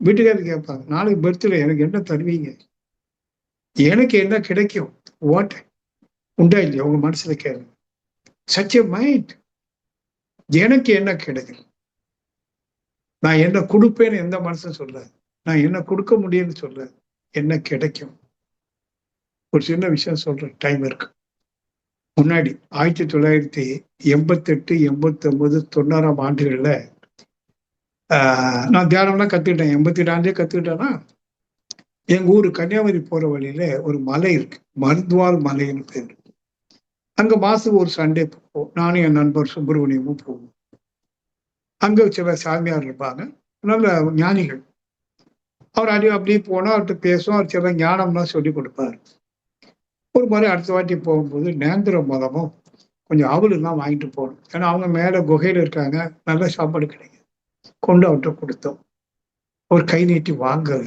வீட்டுக்காரர் கேட்பாங்க, நாளைக்கு பர்த்டே எனக்கு என்ன தருவீங்க? எனக்கு என்ன கிடைக்கும்? வாட்? உண்டா இல்லையா? உங்க மனசுல கேளுங்க. Such a mind. எனக்கு என்ன கிடைக்கும்? நான் என்ன குடுப்பேன்னு எந்த மனுஷன் சொல்றாரு? நான் என்ன குடுக்க முடியும்னு சொல்றாரு? என்ன கிடைக்கும்? ஒரு சின்ன விஷயம் சொல்றேன். டைம் இருக்கு. முன்னாடி 1988, 89, 90ஆம் ஆண்டுகள்ல நான் தியானம்லாம் கத்துக்கிட்டேன். 88 கத்துக்கிட்டேன்னா, எங்க ஊரு கன்னியாகுமரி போற வழியில ஒரு மலை இருக்கு. மருத்வால் மலைன்னு பேரு. அங்க மாசத்துக்கு ஒரு சண்டே போவோம். நானும் என் நண்பர் சுப்பிரமணியமும் போவோம். அங்க சில சாமியார் இருப்பாங்க. நல்ல ஞானிகள். அவர் அப்படியே போனா அவர்ட்ட பேசுவோம். அவர் சில ஞானம்லாம் சொல்லிக் கொடுப்பாரு. ஒரு முறை அடுத்த வாட்டி போகும்போது நேந்திர மதமும் கொஞ்சம் அவலும்லாம் வாங்கிட்டு போகணும். ஏன்னா அவங்க மேல குகையில இருக்காங்க. நல்ல சாப்பாடு கிடைக்கும். கொண்டு அவர்ட்ட குடுத்தோம். அவர் கை நீட்டி வாங்கல.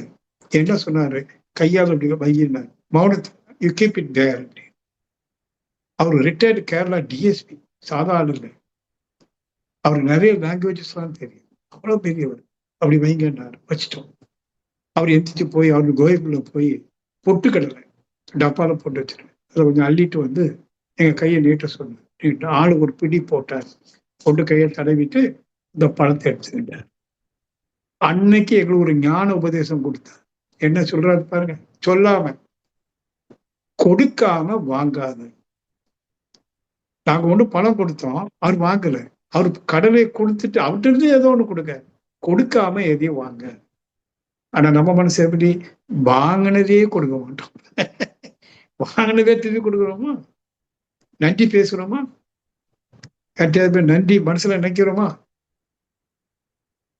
என்ன சொன்னாரு? கையால இப்படி வையினாரு. மௌனத்துல யூ கீப் இட் தேர். அவர் ரிட்டையர்டு கேரளா டிஎஸ்பி. சாதா ஆள் இல்ல. அவருக்கு நிறைய லாங்குவேஜஸ்லாம் தெரியும். அவ்வளவு பெரியவர். அப்படி வைங்கன்னாரு. வச்சுட்டோம். அவர் எந்திரிச்சு போய் அவரு குகைக்குள்ள போய் பொட்டுக்கடலை டப்பால போட்டு வச்சிருக்கேன். அதை கொஞ்சம் அள்ளிட்டு எங்க கையை நீட்ட சொன்னார். ஆளுக்கு ஒரு பிடி போட்டார். போட்டு கையை தடவிட்டு இந்த பழத்தை எடுத்துக்கிட்டார். அன்னைக்கு எங்களுக்கு ஒரு ஞான உபதேசம் கொடுத்தார். என்ன சொல்றாரு பாருங்க. சொல்லாம கொடுக்காம வாங்காது. நாங்க ஒண்ணு பணம் கொடுத்தோம், அவர் வாங்கல. அவர் கடனை கொடுத்துட்டு அவர்கிட்ட இருந்து ஏதோ ஒண்ணு கொடுக்க, கொடுக்காம எதையும் வாங்க. ஆனா நம்ம மனசு எப்படி? வாங்கினதே கொடுக்க மாட்டோம். வாங்கினதே திருப்பி கொடுக்குறோமா? நன்றி பேசுறோமா? கட்டியாவது பேர் நன்றி மனசுல நினைக்கிறோமா?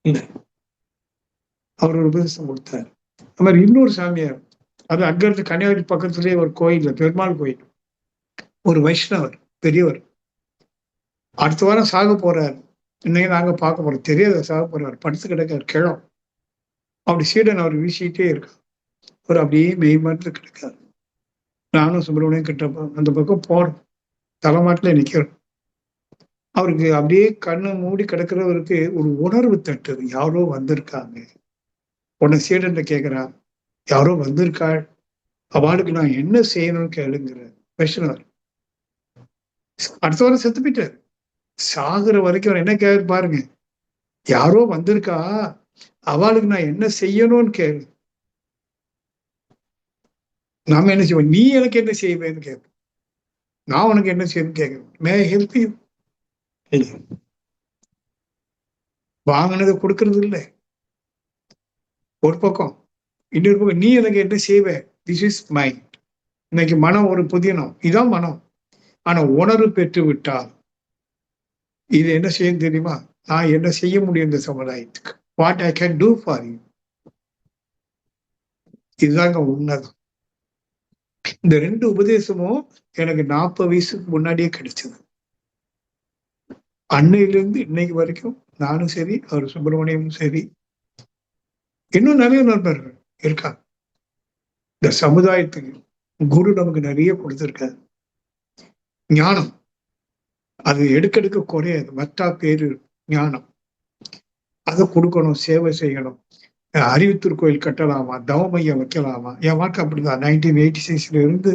இல்ல. அவர் ஒரு உபதேசம் கொடுத்தார். அது மாதிரி இன்னொரு சாமியார், அது அங்க இருந்து கன்னியாகுமரி பக்கத்துலயே ஒரு கோயில், பெருமாள் கோயில், ஒரு வைஷ்ணவர் பெரியவர். அடுத்த வாரம் சாக போறாரு. இன்னைக்கு நாங்க பார்க்க போறோம், தெரியாத சாக போறாரு. படுத்து கிடக்காரு கிழம். அப்படி சீடன் அவர் வீசிக்கிட்டே இருக்கார். அவர் அப்படியே மெய்மாட்டு கிடக்காரு. நானும் சுப்பிரமணியம் கிட்ட அந்த பக்கம் போறோம், தலைமாட்டில நிக்கிறோம். அவருக்கு அப்படியே கண்ணு மூடி கிடக்கிறவருக்கு ஒரு உணர்வு தட்டுது, யாரோ வந்திருக்காங்க. உன்னை சீடன் கேட்கிறார், யாரோ வந்திருக்காள், அவளுக்கு நான் என்ன செய்யணும்னு கேளுங்கிற வைஷ்ணவர். அடுத்த வாரம் செத்து போயிட்டாரு. சாகுற வரைக்கும் அவர் என்ன கேட்க பாருங்க, யாரோ வந்திருக்கா, அவளுக்கு நான் என்ன செய்யணும்னு கேளு. நாம என்ன செய்வோம்? நீ எனக்கு என்ன செய்வேன்னு கேட்போம். நான் உனக்கு என்ன செய்யணும்னு கேட்கிறேன். May help you. வாங்கினதை கொடுக்கறது இல்லை ஒரு பக்கம். இன்னொரு பக்கம் நீ எனக்கு என்ன செய்வே, திஸ் இஸ் மைண்ட். இன்னைக்கு மனம் ஒரு புதினம், இதான் மனம். ஆனா உணர்வு பெற்று விட்டால் இது என்ன செய்யும் தெரியுமா? நான் என்ன செய்ய முடியும் இந்த சமுதாயத்துக்கு, what I can do for you. இதுதாங்க உண்மைதான். இந்த 2 உபதேசமும் எனக்கு 40 வயசுக்கு முன்னாடியே கிடைச்சது. அன்னையிலிருந்து இன்னைக்கு வரைக்கும் நானும் சரி, அவர் சுப்பிரமணியமும் சரி, இன்னும் நிறைய நண்பர்கள் இருக்காங்க. இந்த சமுதாயத்துக்கு குரு நமக்கு நிறைய கொடுத்திருக்காரு. ஞானம் அது எடுக்கெடுக்க குறையாது, மற்றா பேரு ஞானம். அதை கொடுக்கணும், சேவை செய்யணும். அறிவுத்திருக்கோயில் கட்டலாமா, தவமையம் வைக்கலாமா? என் வாழ்க்கை அப்படிதான். 1986 இருந்து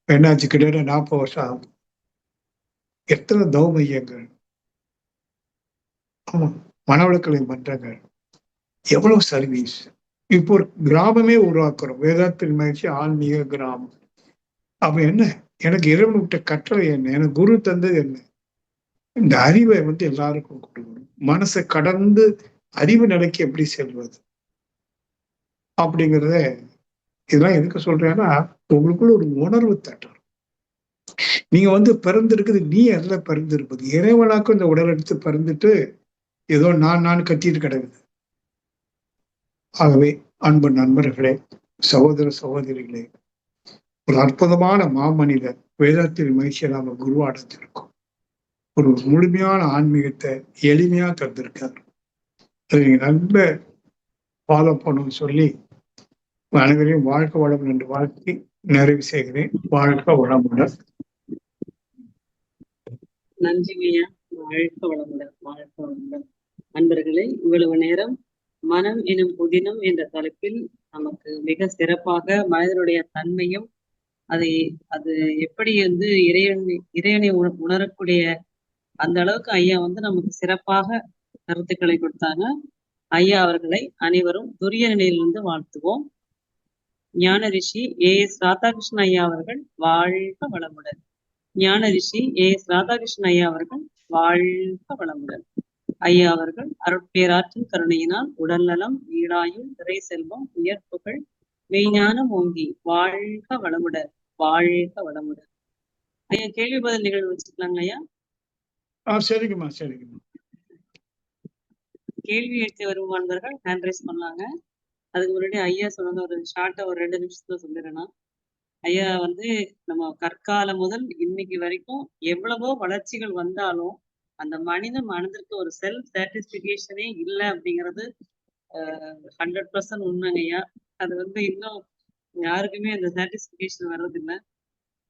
என்னாச்சு, கிட்டத்தட்ட 40 வருஷம் ஆகும். எத்தனை தவமையங்கள், ஆமா, மனவளக்கலை மன்றங்கள், எவ்வளவு சர்வீஸ். இப்போ ஒரு கிராமமே உருவாக்குறோம், வேதாத்திரி மகிழ்ச்சி ஆன்மீக கிராமம். அப்ப என்ன, எனக்கு இறைவன் விட்ட கட்டளை என்ன, எனக்கு குரு தந்தது என்ன? இந்த அறிவை எல்லாருக்கும் கொடுக்கணும். மனசை கடந்து அறிவு நிலைக்கு எப்படி செல்வது அப்படிங்கிறத, இதெல்லாம் எதுக்கு சொல்றேன்னா, உங்களுக்குள்ள ஒரு உணர்வு தட்டணும். நீங்க பிறந்திருக்குது, நீ அதுல பிறந்திருப்பது இறைவனாக்கும் இந்த உடல் எடுத்து பிறந்துட்டு ஏதோ நான் கத்திட்டு கிடக்குது. ஆகவே அன்பு நண்பர்களே, சகோதர சகோதரிகளே, ஒரு அற்புதமான மாமனிதர் வேதாத்திரி மகிழ்ச்சியை நாம குருவாடத்திருக்கோம். ஒரு முழுமையான ஆன்மீகத்தை எளிமையா தந்திருக்காரு. அதை நீங்க நல்ல ஃபாலோ பண்ணணும்னு சொல்லி அனைவரையும் வாழ்க்கை வளம் என்று வாழ்த்தி நிறைவு செய்கிறேன். வாழ்க்கை வளமுடன். நன்றிங்கய்யா. வாழ்க வளமுடன், வாழ்க வளமுடன். அன்பர்களே, இவ்வளவு நேரம் மனம் எனும் புதினம் என்ற தலைப்பில் நமக்கு மிக சிறப்பாக மனிதனுடைய தன்மையும் அது எப்படி இறைவனை உணரக்கூடிய அந்த அளவுக்கு ஐயா நமக்கு சிறப்பாக கருத்துக்களை கொடுத்தாங்க. ஐயா அவர்களை அனைவரும் துரிய நிலையிலிருந்து வாழ்த்துவோம். ஞான ரிஷி AS ராதாகிருஷ்ணன் ஐயா அவர்கள் வாழ்க வளமுடன். ஞான ரிஷி AS ராதாகிருஷ்ணன் ஐயா அவர்கள் வாழ்க வளமுடன். ஐயா அவர்கள் அருட்பேராற்றின் கருணையினால் உடல் நலம், வீடாயும், திரை செல்வம், உயர்ப்புகள், மெய்ஞானம் ஓங்கி வாழ்க வளமுடன், வாழ்க வளமுடன். ஐயா, கேள்வி பதில் நிகழ்வு வச்சுக்கலாங்க ஐயா? சரிங்கம்மா, சரிங்கம்மா. கேள்வி எடுத்து வரும் மாணவர்கள் ஹேண்ட் ரைஸ் பண்ணலாங்க. அதுக்கு முன்னாடி ஐயா சொன்னது ஒரு ஷார்ட்டா ஒரு 2 நிமிஷத்துல சொல்லிடுறேன்னா, ஐயா நம்ம கற்காலம் முதல் இன்னைக்கு வரைக்கும் எவ்வளவோ வளர்ச்சிகள் வந்தாலும் அந்த மனித மனதிற்கு ஒரு செல்ஃப் சாட்டிஸ்பிகேஷனே இல்லை அப்படிங்கிறது 100% உண்மைங்க ஐயா. அது இன்னும் யாருக்குமே அந்த சாட்டிஸ்பிகேஷன் வர்றதில்லை.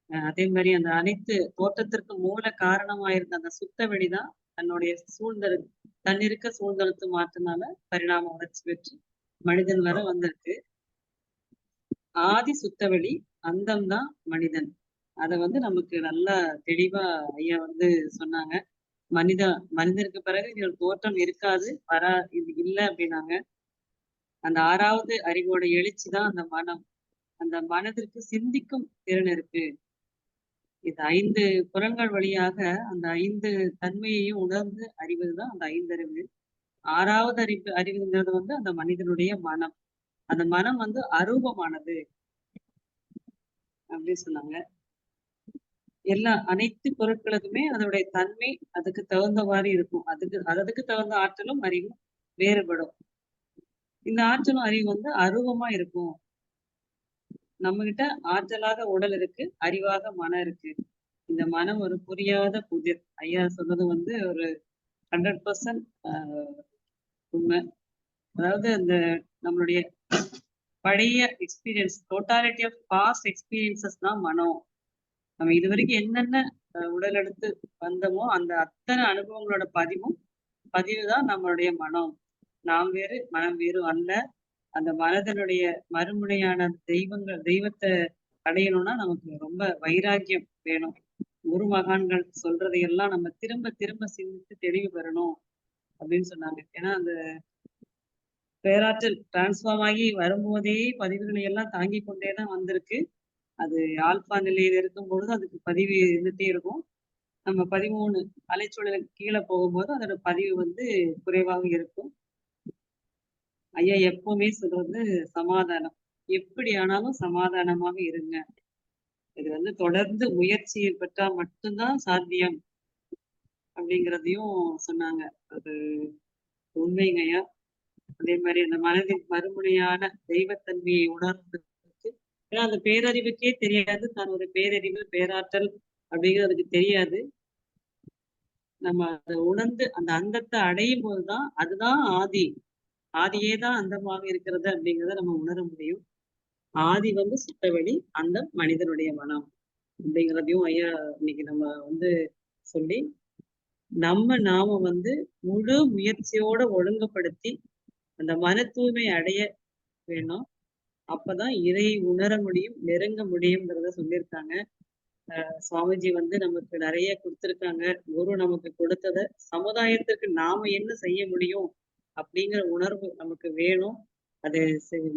அதே மாதிரி அந்த அனைத்து தோற்றத்திற்கு மூல காரணமாயிருந்த அந்த சுத்த வெளிதான் தன்னிருக்க சூழ்ந்தெழுத்து மாற்றினால பரிணாம வளர்ச்சி பெற்று மனிதன் வர வந்திருக்கு. ஆதி சுத்தவெளி, அந்தம்தான் மனிதன். அத நமக்கு நல்லா தெளிவா ஐயா சொன்னாங்க. மனிதனுக்கு பிறகு இது தோற்றம் இருக்காது, இது இல்லை அப்படின்னாங்க. அந்த 6வது அறிவோட எழுச்சிதான் அந்த மனம். அந்த மனதிற்கு சிந்திக்கும் திறன் இருக்கு. இது 5 புலன்கள் வழியாக அந்த 5 தன்மையையும் உணர்ந்து அறிவதுதான் அந்த 5 அறிவு. 6வது அறிவுங்கிறது வந்து அந்த மனிதனுடைய மனம். அந்த மனம் வந்து அரூபமானது அப்படின்னு சொன்னாங்க. அனைத்து பொருட்களுக்குமே அதனுடைய தன்மை அதுக்கு தகுந்தவாறு இருக்கும். அதுக்கு தகுந்த ஆற்றலும் அறிவும் வேறுபடும். இந்த ஆற்றலும் அறிவு வந்து அரூபமா இருக்கும். நம்ம கிட்ட ஆற்றலாக உடல் இருக்கு, அறிவாக மனம் இருக்கு. இந்த மனம் ஒரு புரியாத புதிர். ஐயா சொன்னது வந்து ஒரு 100% உண்மை. அதாவது அந்த நம்மளுடைய பழைய experience, totality of past experiences தான் மனம். நம்ம இதுவரைக்கும் என்னென்ன உடல் எடுத்து வந்தோமோ அந்த அத்தனை அனுபவங்களோட பதிவு தான் நம்மளுடைய மனம். நாம் வேறு மனம் வேறு அல்ல. அந்த மனதனுடைய மறுமுனையான தெய்வத்தை அடையணும்னா நமக்கு ரொம்ப வைராக்கியம் வேணும். குரு மகான்கள் சொல்றதையெல்லாம் நம்ம திரும்ப திரும்ப சிந்தித்து தெளிவு பெறணும் அப்படின்னு சொன்னாங்க. ஏன்னா அந்த பேராற்றல் டிரான்ஸ்ஃபார்ம் ஆகி வரும்போதே பதிவுகளை எல்லாம் தாங்கி கொண்டேதான் வந்திருக்கு. அது ஆல்பா நிலையில இருக்கும் பொழுது அதுக்கு பதிவு இருந்துட்டே இருக்கும். நம்ம 13 அலைச்சூழலுக்கு கீழே போகும்போது அதோட பதிவு வந்து குறைவாக இருக்கும். ஐயா எப்பவுமே சொல்றது சமாதானம். எப்படி ஆனாலும் சமாதானமாக இருங்க. இது வந்து தொடர்ந்து முயற்சி பெற்றா மட்டும்தான் சாத்தியம் அப்படிங்கிறதையும் சொன்னாங்க. அது உண்மைங்க ஐயா. அதே மாதிரி அந்த மனதின் மறுமுனையான தெய்வத்தன்மையை உணர்ந்ததுக்கு, ஏன்னா அந்த பேரறிவுக்கே தெரியாது தான் ஒரு பேரறிவு பேராற்றல் அப்படிங்கிறதுக்கு தெரியாது. நம்ம அதை உணர்ந்து அந்த அந்தத்தை அடையும் போதுதான் அதுதான் ஆதியே தான் அந்தமாக இருக்கிறது அப்படிங்கிறத நம்ம உணர முடியும். ஆதி வந்து சுத்தவெளி, அந்த மனிதனுடைய மனம் அப்படிங்கிறதையும் ஐயா இன்னைக்கு நம்ம வந்து சொல்லி நாம வந்து முழு முயற்சியோட ஒழுங்குபடுத்தி அந்த மன தூய்மை அடைய வேணும். அப்பதான் இறையை உணர முடியும், நெருங்க முடியுங்கிறத சொல்லியிருக்காங்க. சுவாமிஜி வந்து நமக்கு நிறைய கொடுத்திருக்காங்க. குரு நமக்கு கொடுத்தத சமுதாயத்துக்கு நாம என்ன செய்ய முடியும் அப்படிங்கிற உணர்வு நமக்கு வேணும். அதை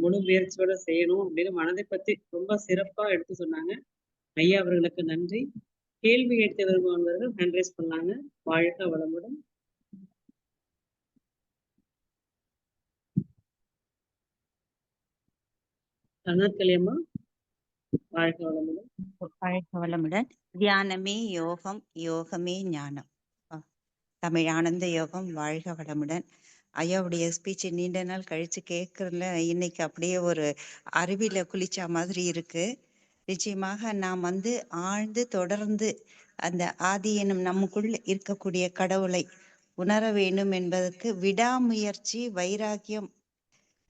முழு முயற்சியோட செய்யணும் அப்படின்னு மனதை பத்தி ரொம்ப சிறப்பா எடுத்து சொன்னாங்க. ஐயா அவர்களுக்கு நன்றி. கேள்வி கேட்க விரும்புபவர்கள் ஹேண்ட் ரைஸ் பண்ணாங்க. வாழ்க வளமுடன். கலியம்மா, வாழ்க வளமுடன். வாழ்க வளமுடன். தியானமே யோகம், யோகமே ஞானம். தமிழ் ஆனந்த யோகம். வாழ்க வளமுடன். ஐயாவுடைய ஸ்பீச் நீண்ட நாள் கழிச்சு கேட்கறதுல இன்னைக்கு அப்படியே ஒரு அறிவில குளிச்சா மாதிரி இருக்கு. நிச்சயமாக நாம் வந்து ஆழ்ந்து தொடர்ந்து அந்த ஆதி எனும் நமக்குள் இருக்கக்கூடிய கடவுளை உணர வேண்டும் என்பதற்கு விடாமுயற்சி, வைராக்கியம்,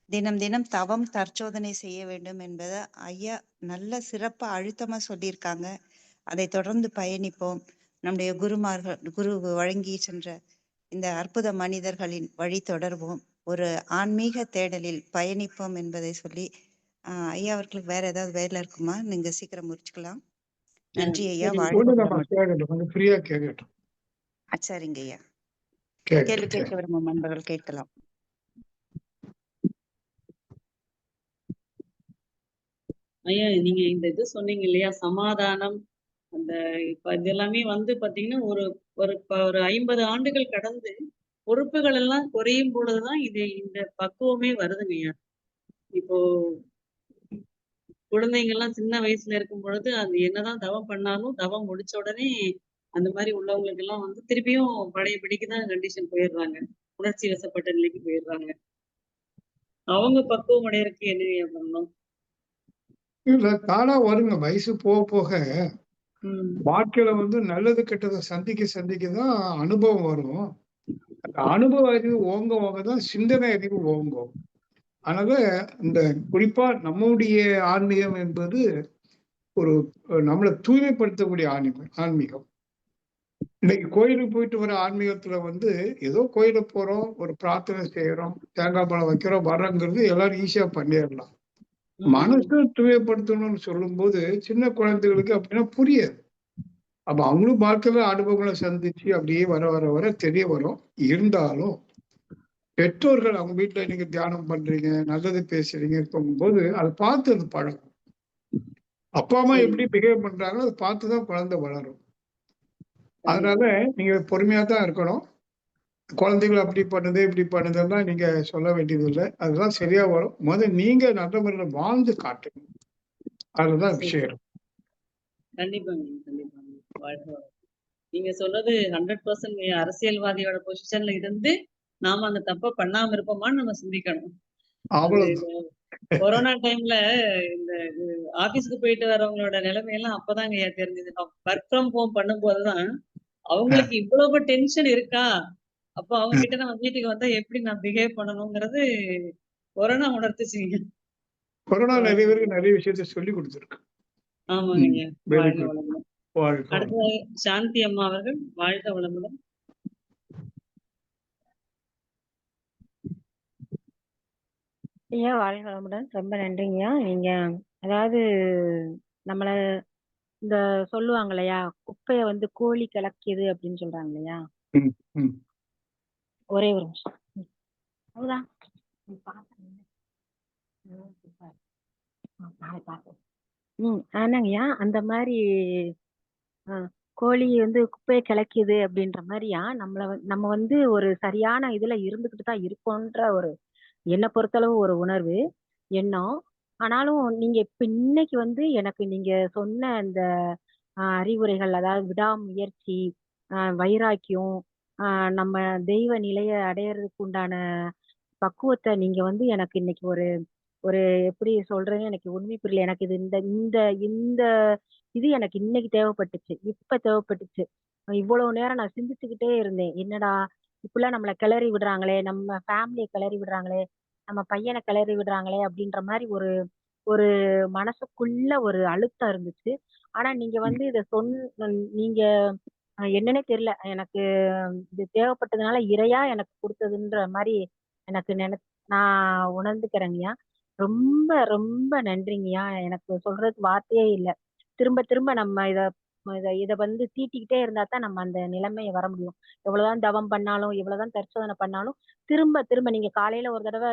தினம் தினம் தவம் தற்சோதனை செய்ய வேண்டும் என்பதை ஐயா நல்ல சிறப்பா அழுத்தமா சொல்லியிருக்காங்க. அதை தொடர்ந்து பயணிப்போம். நம்முடைய குரு வழங்கி சென்ற இந்த அற்புத மனிதர்களின் வழி தொடர்வோம். ஒரு ஆன்மீக தேடலில் பயணிப்போம் என்பதை சொல்லி ஐயா அவர்களுக்கு வேற ஏதாவது வேலை இருக்குமா? நீங்க சீக்கிரம் முடிச்சுக்கலாம். நன்றி ஐயா. சரிங்க ஐயா. கேள்வி கேட்க விரும்பும் நண்பர்கள் கேட்கலாம். ஐயா நீங்க இந்த இது சொன்னீங்க இல்லையா, சமாதானம், அந்த இப்ப இது எல்லாமே வந்து பாத்தீங்கன்னா ஒரு ஒரு 50 ஆண்டுகள் கடந்து பொறுப்புகள் எல்லாம் குறையும் பொழுதுதான் இந்த பக்குவமே வருதுங்கய்யா. இப்போ குழந்தைங்க எல்லாம் சின்ன வயசுல இருக்கும் பொழுது அது என்னதான் தவம் பண்ணாலும் தவம் முடிச்ச உடனே அந்த மாதிரி உள்ளவங்களுக்கு எல்லாம் வந்து திருப்பியும் பழைய பிடிக்குதான் கண்டிஷன் போயிடுறாங்க. உணர்ச்சி வசப்பட்ட நிலைக்கு போயிடுறாங்க. அவங்க பக்குவம் அடையறதுக்கு என்ன பண்ணணும்? இல்ல, தானா வருங்க. வயசு போக போக வாழ்க்கையில வந்து நல்லது கெட்டதை சந்திக்கதான் அனுபவம் வரும். அந்த அனுபவ அறிவு ஓங்கதான் சிந்தனை அறிவு ஓங்கும். அதனால இந்த குறிப்பா நம்முடைய ஆன்மீகம் என்பது ஒரு நம்மளை தூய்மைப்படுத்தக்கூடிய ஆன்மீகம். இன்னைக்கு கோயிலுக்கு போயிட்டு வர ஆன்மீகத்துல வந்து ஏதோ கோயிலுக்கு போறோம், ஒரு பிரார்த்தனை செய்யறோம், தேங்காய் பழம் வைக்கிறோம், வர்றோங்கிறது எல்லாரும் ஈஸியா பண்ணிடலாம். மனசை தூய்மைப்படுத்தணும்னு சொல்லும் போது சின்ன குழந்தைகளுக்கு அப்படின்னா புரியாது. அப்ப அவங்களும் வாழ்க்கையில அனுபவங்களை சந்திச்சு அப்படியே வர வர வர தெரிய வரும். இருந்தாலும் பெற்றோர்கள் அவங்க வீட்டுல நீங்க தியானம் பண்றீங்க, நல்லது பேசுறீங்க இருக்கும்போது அதை பார்த்து அது பழகும். அப்பா அம்மா சரி எப்படி பிஹேவ் பண்றாங்களோ அதை பார்த்துதான் குழந்தை வளரும். அதனால கண்டிப்பா நீங்க பொறுமையா தான் இருக்கணும். குழந்தைகள் அப்படி பண்ணுது இப்படி பண்ணுதுலாம் நீங்க சொல்ல வேண்டியது இல்லை. அதெல்லாம் சரியா வரும். நீங்க நல்ல முறையில வாழ்ந்து காட்டுங்க. அதுதான் சரி விஷயம். கண்டிப்பாங்க கண்டிப்பாங்க. வாழ்க வளமுடன். நீங்க சொல்றது 100% அரசியல்வாதியோட பொசிஷன்ல இருந்து நாம அந்த தப்ப பண்ணாம இருப்போமான்னு நம்ம சிந்திக்கணும். அது அவ்வளவுதான். இந்த கொரோனா டைம்ல இந்த ஆபீஸ்க்கு போயிட்டு வரவங்களோட நிலைமையெல்லாம் அப்பதாங்க தெரிஞ்சது. ஒர்க் ஃப்ரம் ஹோம் பண்ணும்போதுதான் அவங்களுக்கு இவ்வளவு டென்ஷன் இருக்கா? அப்போ அவங்க கிட்ட நம்ம வீட்டுக்கு வந்தா எப்படி நான் பிஹேவ் பண்ணணுங்கிறது கொரோனா உணர்த்துச்சுங்க. கொரோனா வாழ்க நிறைய பேருக்கு வளமுடன். நிறைய விஷயத்த சொல்லி கொடுத்துருக்கு. ஆமாங்க. வெரி வாழ்க குட். வளமுடன். வாழ்க வளமுடன். அடுத்ததாக சாந்தி அம்மா அவர்கள் வாழ்க வளமுடன். ஐயா வாழ்க வளமுடன். ரொம்ப நன்றிங்கய்யா. நீங்க அதாவது நம்மள இந்த சொல்லுவாங்க இல்லையா, குப்பைய வந்து கோழி கலக்கியது அப்படின்னு சொல்றாங்க இல்லையா? ம், ம். ஒரே ஒரு நிமிஷம். ஹவுதா? ஆனாங்கய்யா அந்த மாதிரி கோழி வந்து குப்பையை கிளக்கியது அப்படின்ற மாதிரியா நம்ம வந்து ஒரு சரியான இதுல இருந்துகிட்டு தான் இருக்கோன்ற ஒரு என்னை பொறுத்தளவு ஒரு உணர்வு எண்ணம். ஆனாலும் நீங்க இப்ப இன்னைக்கு வந்து எனக்கு நீங்க சொன்ன அந்த அறிவுரைகள், அதாவது விடாமுயற்சி, வைராக்கியம், நம்ம தெய்வ நிலைய அடையறதுக்கு உண்டான பக்குவத்தை நீங்க வந்து எனக்கு இன்னைக்கு ஒரு ஒரு எப்படி சொல்றேன்னு எனக்கு உண்மை புரியல. எனக்கு இது இந்த இந்த இந்த இது எனக்கு இன்னைக்கு தேவைப்பட்டுச்சு. இப்ப தேவைப்பட்டுச்சு. இவ்வளவு நேரம் நான் சிந்திச்சுக்கிட்டே இருந்தேன். என்னடா இப்படிலாம் நம்மள கிளறி விடுறாங்களே, நம்ம ஃபேமிலிய கிளறி விடுறாங்களே, நம்ம பையன கிளறி விடுறாங்களே அப்படின்ற மாரி ஒரு ஒரு மனசுக்குள்ள ஒரு அழுத்தம் இருந்துச்சு. ஆனா நீங்க வந்து இத நீங்க என்னன்னே தெரியல. எனக்கு இது தேவைப்பட்டதுனால இறையா எனக்கு குடுத்ததுன்ற மாரி எனக்கு நான் உணர்ந்துக்கிறேங்கய்யா. ரொம்ப ரொம்ப நன்றிங்கய்யா. எனக்கு சொல்றதுக்கு வார்த்தையே இல்ல. திரும்ப திரும்ப நம்ம இத இத இத வந்து தீட்டிக்கிட்டே இருந்தா தான் நம்ம அந்த நிலைமைய வர முடியும். எவ்வளவுதான் தவம் பண்ணாலும், எவ்வளவுதான் தற்சோதனை பண்ணாலும், திரும்ப திரும்ப நீங்க காலையில ஒரு தடவ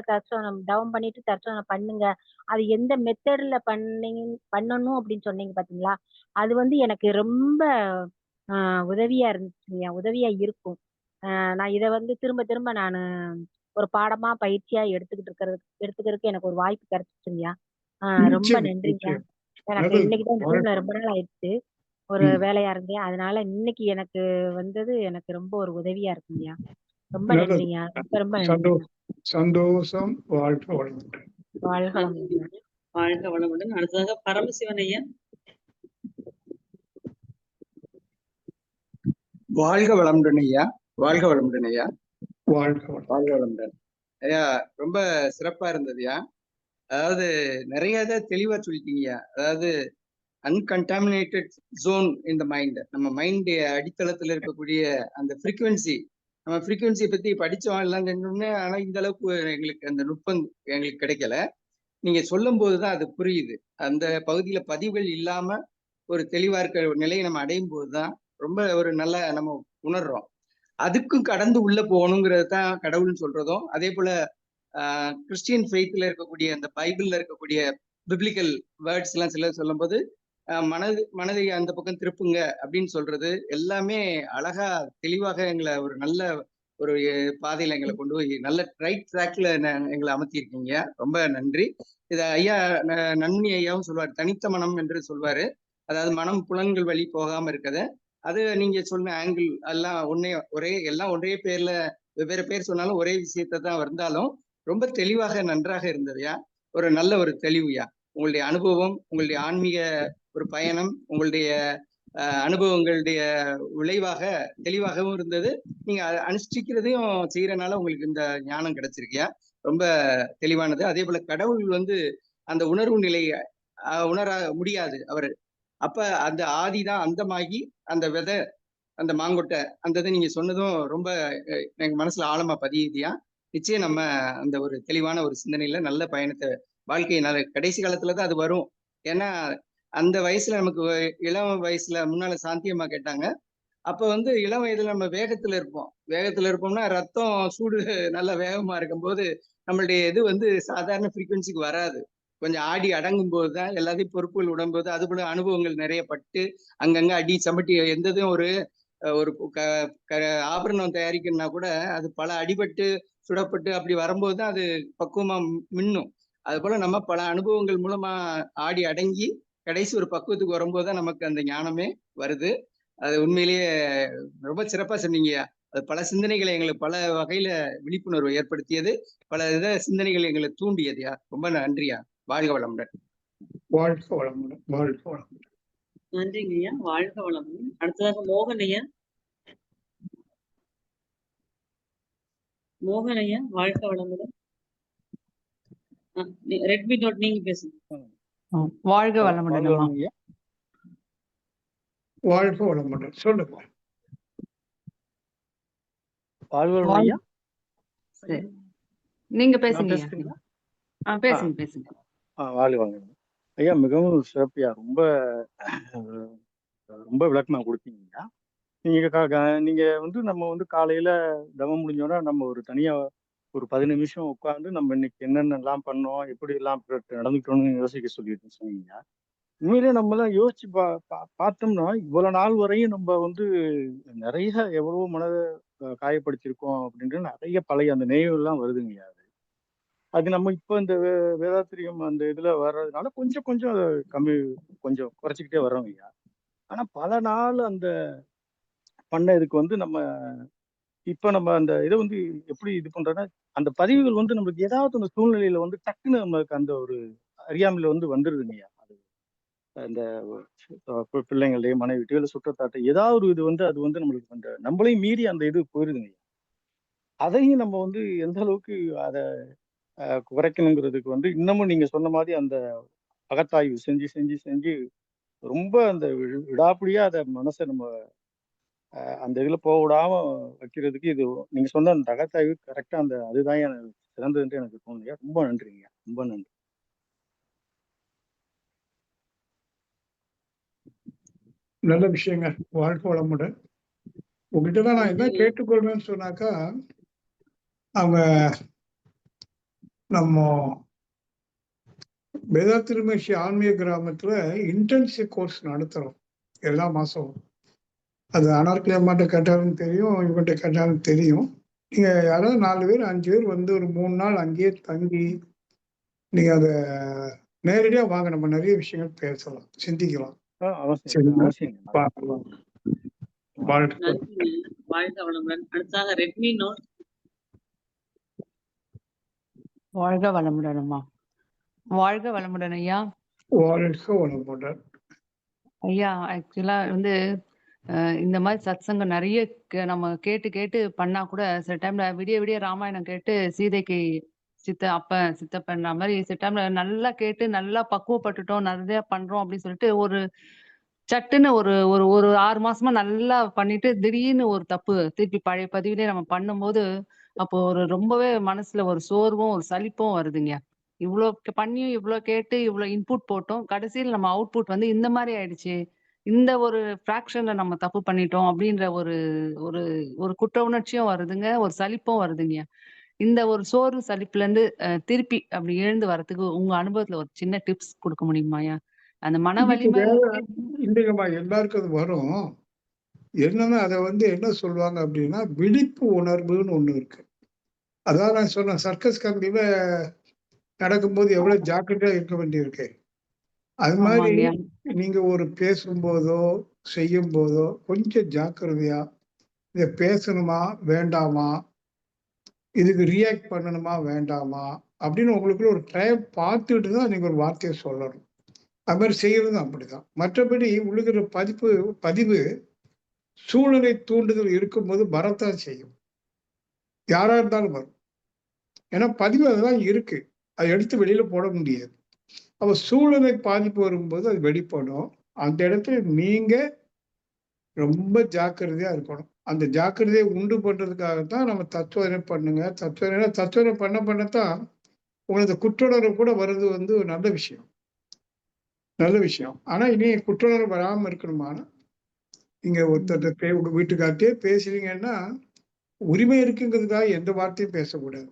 தவம் பண்ணிட்டு தற்சோதனை பண்ணுங்க. அது எந்த மெத்தட்ல பண்ணணும் அப்படின்னு சொன்னீங்க பாத்தீங்களா? அது வந்து எனக்கு ரொம்ப உதவியா இருந்துச்சுங்கய்யா. உதவியா இருக்கும். நான் இத வந்து திரும்ப திரும்ப நானு ஒரு பாடமா, பயிற்சியா எடுத்துக்கிறதுக்கு எனக்கு ஒரு வாய்ப்பு கிடைச்சுச்சுங்கய்யா. ரொம்ப நிச்சயம், நன்றிங்கய்யா. நிச்சயம். எனக்கு நல்லது. இன்னைக்கு தான் இந்த ரூம்ல வாழ்க. ரொம்ப நாள் ஆயிடுச்சு. ஒரு ம். வேலையா இருந்தேன். அதனால இன்னைக்கு எனக்கு வந்தது எனக்கு ரொம்ப ஒரு உதவியா இருக்குங்கய்யா. ரொம்ப நல்லது. நன்றிங்கய்யா. ரொம்ப ரொம்ப நன்றிங்க. சந்தோஷம். சந்தோஷம். வாழ்க வளமுடன். வாழ்க வளமுடன். வாழ்க வளமுடன். அடுத்ததாக பரமசிவன் ஐயா. வாழ்க வளமுடன் ஐயா. வாழ்க வளமுடன் ஐயா. வாழ்க வளமுடன். வாழ்க வளமுடன் ஐயா. ரொம்ப சிறப்பா இருந்ததுயா. அதாவது நிறைய இதை தெளிவா சொல்லிட்டீங்கய்யா. அதாவது அன்கண்டாமினேட்டட் ஜோன் இந்த மைண்ட், நம்ம மைண்ட் அடித்தளத்துல இருக்கக்கூடிய அந்த ஃப்ரீக்குவென்சி, நம்ம ஃப்ரீக்குவென்சியை பத்தி படிச்சோம் எல்லாம் செஞ்சோம்னே. ஆனா இந்த அளவுக்கு எங்களுக்கு அந்த நுட்பம் எங்களுக்கு கிடைக்கல. நீங்க சொல்லும் போதுதான் அது புரியுது. அந்த பகுதியில பதிவுகள் இல்லாம ஒரு தெளிவா இருக்கிற ஒரு நிலையை நம்ம அடையும் போதுதான் ரொம்ப ஒரு நல்ல நம்ம உணர்றோம். அதுக்கும் கடந்து உள்ள போகணுங்கிறது தான் கடவுள்னு சொல்றதும். அதே போல கிறிஸ்டியன் ஃபெய்த்ல இருக்கக்கூடிய அந்த பைபிள்ல இருக்கக்கூடிய பிப்ளிக்கல் வேர்ட்ஸ் எல்லாம் சிலர் சொல்லும் போது மனதை அந்த பக்கம் திருப்புங்க அப்படின்னு சொல்றது எல்லாமே அழகா தெளிவாக எங்களை ஒரு நல்ல ஒரு பாதையில எங்களை கொண்டு போய் நல்ல ரைட் ட்ராக்ல எங்களை அமர்த்தியிருக்கீங்க. ரொம்ப நன்றி. இத ஐயா நன்மணி ஐயாவும் சொல்வார், தனித்த மனம் என்று சொல்வாரு. அதாவது மனம் புலன்கள் வழி போகாம இருக்கத. அது நீங்க சொன்ன ஆங்கிள் எல்லாம் எல்லாம் ஒரே பேர்ல வெவ்வேறு பேர் சொன்னாலும் ஒரே விஷயத்தை தான் வந்தாலும் ரொம்ப தெளிவாக நன்றாக இருந்ததுயா. ஒரு நல்ல ஒரு தெளிவுயா. உங்களுடைய அனுபவம், உங்களுடைய ஆன்மீக ஒரு பயணம், உங்களுடைய அனுபவங்களுடைய விளைவாக தெளிவாகவும் இருந்தது. நீங்க அனுஷ்டிக்கிறதையும் செய்யறதுனால உங்களுக்கு இந்த ஞானம் கிடைச்சிருக்கியா. ரொம்ப தெளிவானது. அதே போல கடவுள் வந்து அந்த உணர்வு நிலையை உணர முடியாது அவரு. அப்ப அந்த ஆதிதான் அந்தமாகி அந்த விதை, அந்த மாங்கொட்டை, அந்த இதை நீங்க சொன்னதும் ரொம்ப எங்க மனசுல ஆழமா பதியுதியா. நிச்சயம் நம்ம அந்த ஒரு தெளிவான ஒரு சிந்தனையில நல்ல பயணத்தை வாழ்க்கை கடைசி காலத்துலதான் அது வரும். ஏன்னா அந்த வயசுல நமக்கு இளம் வயசுல முன்னால சாந்தியம்மா கேட்டாங்க. அப்ப வந்து இளம் வயதுல நம்ம வேகத்துல இருப்போம்னா ரத்தம் சூடு நல்ல வேகமா இருக்கும்போது நம்மளுடைய இது வந்து சாதாரண ஃப்ரீக்குவன்சிக்கு வராது. கொஞ்சம் ஆடி அடங்கும் போதுதான் எல்லாத்தையும் பொறுப்புகள் உடம்போது அது போல அனுபவங்கள் நிறைய பட்டு அங்கங்க அடி சமட்டி எந்ததும் ஒரு ஒரு ஆபரணம் தயாரிக்கணும்னா கூட அது பல அடிபட்டு சுடப்பட்டு அப்படி வரும்போது தான் அது பக்குவமா மின்னும். அது போல நம்ம பல அனுபவங்கள் மூலமா ஆடி அடங்கி கடைசி ஒரு பக்குவத்துக்கு வரும்போது தான் நமக்கு அந்த ஞானமே வருது. அது உண்மையிலேயே ரொம்ப சிறப்பா சொன்னீங்க. அது பல சிந்தனைகளை எங்களுக்கு பல வகையில விழிப்புணர்வு ஏற்படுத்தியது. பல சிந்தனைகள் எங்களை தூண்டியதுயா. ரொம்ப நன்றியா. வாழ்க வளமுடன். வாழ்க வளமுடன். வாழ்க வளமுடன். நன்றிங்க ஐயா. வாழ்க வளமுடன். அடுத்ததாக மோகன் ஐயா. மோகன் ஐயா, வாழ்க வளமுடன். ரெட்மி நோட் நீங்க பேசுங்க. வாழ்க வளமுடன் அம்மா. வாழ்க வளமுடன். சொல்லுங்க. சரி. நீங்க பேசுங்க ஐயா. பேசுங்க பேசுங்க. வாழ்க வளமுடன் ஐயா. மிகவும் சிறப்பியா, ரொம்ப ரொம்ப விளக்கமா கொடுத்தீங்க. நீங்க நம்ம காலையில தவம் முடிஞ்சோன்னா நம்ம ஒரு தனியா ஒரு 10 நிமிஷம் உட்காந்து நம்ம இன்னைக்கு என்னென்னலாம் பண்ணோம், எப்படி எல்லாம் நடந்துக்கணும்னு யோசிக்க சொல்லிட்டு சொன்னீங்க. உண்மையிலே நம்மளாம் யோசிச்சு பார்த்தோம்னா இவ்வளவு நாள் வரையும் நம்ம நிறைய எவ்வளவோ மனதை காயப்படுத்திருக்கோம் அப்படின்ட்டு நிறைய பழைய அந்த நினைவுகள்லாம் வருதுங்க. அது நம்ம இப்ப இந்த வேதாத்திரியம் அந்த இதுல வர்றதுனால கொஞ்சம் கொஞ்சம் அதை கொஞ்சம் குறைச்சிக்கிட்டே வர்றோம் ஐயா. ஆனா பல நாள் அந்த பண்ண இதுக்கு நம்ம இப்ப நம்ம அந்த இதை எப்படி இது பண்றோம்னா அந்த பதிவுகள் நம்மளுக்கு ஏதாவது அந்த சூழ்நிலையில டக்குன்னு நம்மளுக்கு அந்த ஒரு அறியாமையில வந்துருதுங்கய்யா. அது அந்த பிள்ளைங்களையும் மனைவிட்டையோ இல்லை சுற்றத்தாட்டை ஏதாவது ஒரு இது அது நம்மளுக்கு அந்த நம்மளையும் மீறி அந்த இது போயிருதுங்கய்யா. அதையும் நம்ம எந்த அளவுக்கு அதை குறைக்கணுங்கிறதுக்கு இன்னமும் நீங்க சொன்ன மாதிரி அந்த அகத்தாய்வு செஞ்சு செஞ்சு செஞ்சு ரொம்ப அந்த விடாப்பிடியா அதை மனசை நம்ம அந்த இதுல போக விடாம வைக்கிறதுக்கு இது நீங்க சொன்ன அந்த அகத்தாய்வு கரெக்டா அந்த அதுதான் எனக்கு சிறந்ததுன்ட்டு எனக்கு தோணுங்க. ரொம்ப நன்றிங்க. ரொம்ப நன்றி. நல்ல விஷயங்க. வாழ்க்கை வளமுடன். உங்ககிட்டதான் நான் என்ன கேட்டுக்கொள்வேன்னு சொன்னாக்கா, அவங்க நம்ம வேதாத்திருமேஷி ஆன்மீக கிராமத்துல இன்டென்சிவ் கோர்ஸ் நடத்துறோம் எல்லா மாசமும். அது அனார்கலி அம்மாட்ட கேட்டாலும் தெரியும், இவங்கிட்ட கேட்டாலும் தெரியும். நீங்க யாராவது 4 பேர் 5 பேர் ஒரு 3 நாள் அங்கேயே தங்கி நீங்க அதை நேரடியா வாங்க, நம்ம நிறைய விஷயங்கள் பேசலாம், சிந்திக்கலாம். வாழ்க வளமுடன். அடுத்ததாக ரெட்மி நோட். வாழ்க வளமுடன் அம்மா. வாழ்க வளமுடன் ஐயா. வாழ்க வளமுடன் ஐயா. ஆக்சுவலா இந்த மாதிரி சத்சங்கம் நிறைய நம்ம கேட்டு கேட்டு பண்ணா கூட சில டைம்ல விடிய விடிய ராமாயணம் கேட்டு சீதைக்கு சித்தப்பன்ற மாதிரி சில டைம்ல நல்லா கேட்டு நல்லா பக்குவப்பட்டுட்டோம், நிறைய பண்றோம் அப்படின்னு சொல்லிட்டு ஒரு சட்டுன்னு ஒரு ஒரு ஒரு 6 மாசமா நல்லா பண்ணிட்டு திடீர்னு ஒரு தப்பு திருப்பி பழைய பதிவிலே நம்ம பண்ணும்போது அப்போ ரொம்பவே மனசுல ஒரு சோர்வும் ஒரு சலிப்பும் வருதுங்க. இவ்வளோ பண்ணியும் இவ்வளோ கேட்டு இவ்வளோ இன்புட் போட்டோம், கடைசியில் நம்ம அவுட்புட் இந்த மாதிரி ஆயிடுச்சு, இந்த ஒரு ஃபிராக்ஷன்ல நம்ம தப்பு பண்ணிட்டோம் அப்படின்ற ஒரு ஒரு ஒரு குற்ற உணர்ச்சியும் வருதுங்க, ஒரு சலிப்பும் வருதுங்க. இந்த ஒரு சோர்வு சலிப்புல இருந்து திருப்பி அப்படி எழுந்து வரதுக்கு உங்க அனுபவத்துல ஒரு சின்ன டிப்ஸ் கொடுக்க முடியுமாயா? அந்த மன வலிமை இல்லைங்கம்மா, எல்லாருக்கும் அது வரும். என்னன்னா அதை என்ன சொல்லுவாங்க அப்படின்னா விழிப்பு உணர்வுன்னு ஒண்ணு இருக்கு. அதான் நான் சொன்னேன், சர்க்கஸ் கம்பியில நடக்கும்போது எவ்வளவு ஜாக்கிரதையா இருக்க வேண்டியிருக்கு. அது மாதிரி நீங்க ஒரு பேசும்போதோ செய்யும் போதோ கொஞ்சம் ஜாக்கிரதையா இதை பேசணுமா வேண்டாமா, இதுக்கு ரியாக்ட் பண்ணணுமா வேண்டாமா அப்படின்னு உங்களுக்குள்ள ஒரு டைம் பார்த்துட்டு தான் நீங்க ஒரு வார்த்தையை சொல்லணும். அது மாதிரி செய்யறதும் அப்படிதான். மற்றபடி உள்ளுகிற பதிவு சூழ்நிலை தூண்டுதல் இருக்கும்போது வரத்தான் செய்யும், யாரா இருந்தாலும் வரும். ஏன்னா பதிவு அதெல்லாம் இருக்கு, அதை எடுத்து வெளியில போட முடியாது. அப்ப சூழ்நிலை பாதிப்பு வரும்போது அது வெளிப்படும். அந்த இடத்துல நீங்க ரொம்ப ஜாக்கிரதையா இருக்கணும். அந்த ஜாக்கிரதையை உண்டு பண்றதுக்காகத்தான் நம்ம தத்துவனை பண்ணுங்க. தத்துவனை பண்ணத்தான் உங்களுக்கு குற்றுணர்வு கூட வருது ஒரு நல்ல விஷயம், நல்ல விஷயம். ஆனா இனி குற்றுணர்வு வராம இருக்கணுமானா நீங்க ஒருத்தர் உங்க வீட்டுக்கார்ட்டே பேசுறீங்கன்னா உரிமை இருக்குங்கிறதுக்காக எந்த வார்த்தையும் பேசக்கூடாது.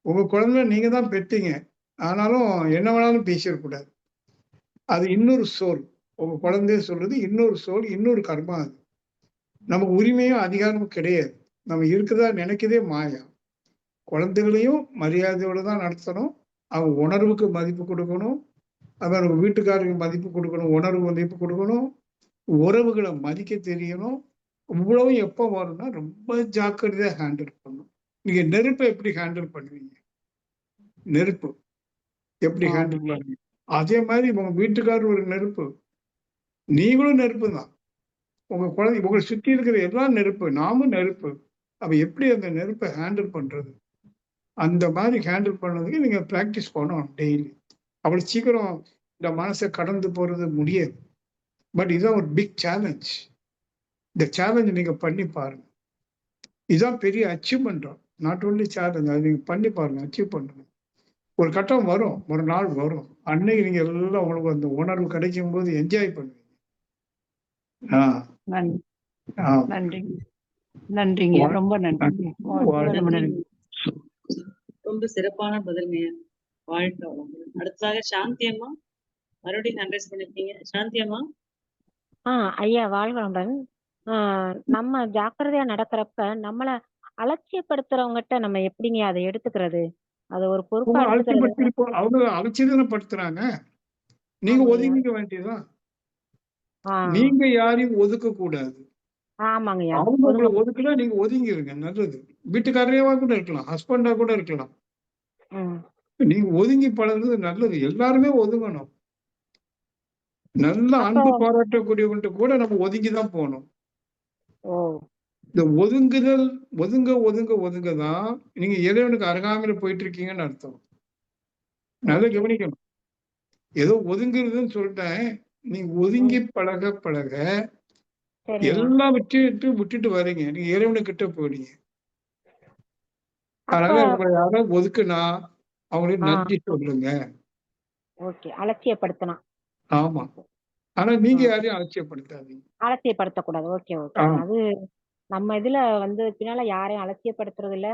உங்க குழந்தை நீங்க தான் பெற்றீங்க, ஆனாலும் என்ன வேணாலும் பேசிடக்கூடாது. அது இன்னொரு சோல். உங்க குழந்தைய சொல்றது இன்னொரு சோல், இன்னொரு கர்மா அது. நமக்கு உரிமையும் அதிகாரமும் கிடையாது. நம்ம இருக்குதா நினைக்கிறதே மாயா. குழந்தைகளையும் மரியாதையோட தான் நடத்தணும். அவங்க உணர்வுக்கு மதிப்பு கொடுக்கணும். அவங்க வீட்டுக்காரருக்கு மதிப்பு கொடுக்கணும், உணர்வு மதிப்பு கொடுக்கணும். உறவுகளை மதிக்க தெரியணும். இவ்வளவு எப்போ வரும்னா ரொம்ப ஜாக்கிரதையா ஹேண்டில் பண்ணணும். நீங்க நெருப்பை எப்படி ஹேண்டில் பண்ணுவீங்க? நெருப்பு எப்படி ஹேண்டில் ஆமாங்க. பண்ணுவீங்க? அதே மாதிரி உங்க வீட்டுக்காரர் ஒரு நெருப்பு, நீங்களும் நெருப்பு தான். உங்க குழந்தை உங்களை சுற்றி இருக்கிற எல்லாம் நெருப்பு, நாமும் நெருப்பு. அப்ப எப்படி அந்த நெருப்பை ஹேண்டில் பண்றது? அந்த மாதிரி ஹேண்டில் பண்ணதுக்கு நீங்க பிராக்டிஸ் பண்ணணும் டெய்லி. அவ்வளவு சீக்கிரம் இந்த மனசை கடந்து போறது முடியாது. பட் இதுதான் ஒரு பிக் சேலஞ்ச். இந்த சேலஞ்ச் நீங்க பண்ணி பாருங்க. இதுதான் பெரிய அச்சீவ்மெண்ட். நாட் ஓன்லி சேலஞ்ச், அது நீங்க பண்ணி பாருங்க, அச்சீவ் பண்ணுங்க. ஒரு கட்டம் வரும், ஒரு நாள் வரும். அன்னைக்கு நீங்க எல்லாம் உங்களுக்கு அந்த உணர்வு கிடைக்கும் போது என்ஜாய் பண்ணுவீங்க. நன்றி ஆமா. நன்றிங்க நன்றிங்க வா- ரொம்ப நன்றிங்க. வாழ்க வாழ்க. வளமுடன். நன்றிங்க. ரொம்ப சிறப்பான பதில்ங்க. வாழ்க வளமுடன். அடுத்ததாக சாந்தி அம்மா, மறுபடியும் அட்ரஸ் பண்ணிருக்கீங்க. சாந்தி அம்மா. ஐயா வாழ்க வளமுடன். நம்ம ஜாக்கிரதையா நடக்கிறப்ப நம்மள அலட்சியப்படுத்துறவங்ககிட்ட நம்ம எப்படிங்க அதை எடுத்துக்கிறது? அதை ஒரு பொறுப்பா உங்களை எடுத்துக்கிறது? அலட்சியப்படுத்தி அவங்க அலட்சியப்படுத்துறாங்க. நீங்க ஆமாங்கய்யா. ஒதுங்கிக்க வேண்டியதுதான். ஆ நீங்க யாரையும் ஒதுக்க கூடாது. ஆமாங்கய்யா. அவங்க உங்களை ஒதுங்க. ஒதுக்குனா நீங்க ஒதுங்கிருங்க, நல்லது. வீட்டுக்காரரையவா கூட இருக்கலாம், ஹஸ்பண்டா கூட இருக்கலாம். ம். நீங்க ஒதுங்கி பழகுறது நல்லது. எல்லாருமே ஒதுங்கணும். நல்ல அப்போ அன்பு பாராட்டக்கூடியவன்ட்டு கூட நம்ம ஒதுங்கி தான் போகணும். ஓ இந்த ஒதுங்குதல், ஒதுங்க தான் நீங்க இறைவனுக்கு அருகாமையில போயிட்டு இருக்கீங்கன்னு அர்த்தம். நல்லா ஓகே. கவனிக்கணும். ஏதோ ஒதுங்குறதுன்னு சொல்லிட்டேன். நீங்க ஒதுங்கி பழக பழக சரிங்க. எல்லாம் விட்டுட்டு வரீங்க. நீங்க இறைவனுக்கிட்ட போறீங்க. அப்ப அதனால உங்களை யாராவது ஒதுக்குனா அவங்களுக்கு ஆ நன்றி சொல்லுங்க. ஓகே. அலட்சியப்படுத்தலாம். ஆமா. ஆனா ஆ நீங்க யாரையும் அலட்சியப்படுத்தாதீங்க. அலட்சியப்படுத்தக்கூடாது. ஓகே, ஆ, ஓகேங்க. அது நம்ம இதுல வந்து பின்னால யாரையும் அலட்சியப்படுத்துறது இல்ல,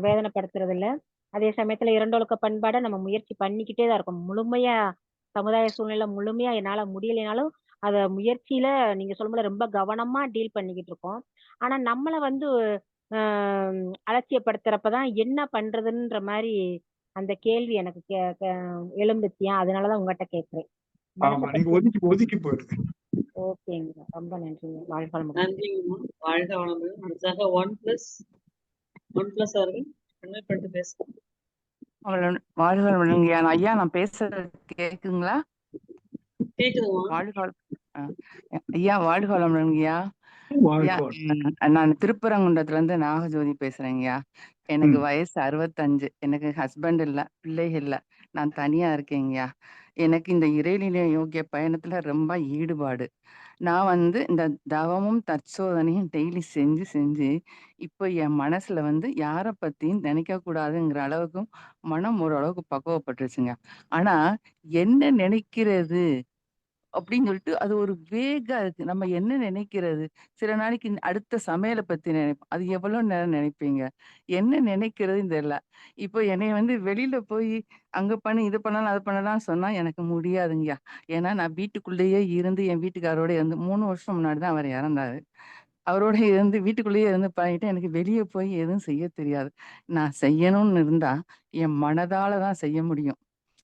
வேதனைப்படுத்துறது இல்ல. அதே சமயத்துல இரண்டொழுக்க பண்பாட நம்ம முயற்சி பண்ணிக்கிட்டே தான் இருக்கோம். முழுமையா சமுதாய சூழ்நிலை முழுமையா என்னால முடியலைனாலும், அத முயற்சியில நீங்க சொல்லும் போல ரொம்ப கவனமா டீல் பண்ணிக்கிட்டு இருக்கோம். ஆனா நம்மள வந்து அ அலட்சியப்படுத்துறப்ப தான் என்ன பண்றதுன்ற மாரி அந்த கேள்வி எனக்கு கெ கெ எழும்புச்சுயா, அதனால தான் உங்கட்ட கேட்கிறேன். மனச ஆமா. நீங்க பத்தி ஒதுக்கி ஒதுக்கி போயிடுங்க. ஓகேங்க. ரொம்ப நன்றிங்க. வாழ்க வளமுடன். நன்றிங்கம்மா. வாழ்க வளமுடன். அடுத்ததாக ஒன் பிளஸ் அவர்கள் கன்வெர்ட் பண்ணிட்டு பேசுங்க. வாழ்க வளமுடன்ங்கய்யா. ஐயா நான் பேசுறது கேக்குங்களா? கேக்குதுமா? வாழ்க வள- ஆ. ஐயா வாழ்க வளமுடன்ங்கய்யா. ஐயா வாழ்க்கை. நான் திருப்பரங்குன்றத்துல இருந்து நாகஜோதி பேசுறேங்கய்யா. எனக்கு வயசு 65. எனக்கு ஹஸ்பண்ட் இல்ல, பிள்ளைகள் இல்ல. நான் தனியா இருக்கேங்கய்யா. எனக்கு இந்த இறைநிலை யோகிய பயணத்துல ரொம்ப ஈடுபாடு. நான் வந்து இந்த தவமும் தற்சோதனையும் டெய்லி செஞ்சு செஞ்சு இப்போ என் மனசுல வந்து யார பத்தியும் நினைக்க கூடாதுங்கிற அளவுக்கும் மனம் ஓரளவுக்கு பக்குவப்பட்டுருச்சுங்க. ஆனா என்ன நினைக்கிறது அப்படின்னு சொல்லிட்டு அது ஒரு வேகா இருக்கு. நம்ம என்ன நினைக்கிறது? சில நாளைக்கு அடுத்த சமையல பத்தி நினைப்போம். அது எவ்வளோ நேரம் நினைப்பீங்க? என்ன நினைக்கிறதுன்னு தெரியல. இப்போ என்னைய வந்து வெளியில போய் அங்க பண்ணு, இது பண்ணலாம், அது பண்ணலாம்னு சொன்னா எனக்கு முடியாதுங்கய்யா. ஏன்னா நான் வீட்டுக்குள்ளேயே இருந்து என் வீட்டுக்காரரோட இருந்து 3 வருஷம் முன்னாடி தான் அவர் இறந்தாரு. அவரோட இருந்து வீட்டுக்குள்ளேயே இருந்து பழகிட்டு எனக்கு வெளிய போய் எதுவும் செய்ய தெரியாது. நான் செய்யணும்னு இருந்தா என் மனதால தான் செய்ய முடியும்.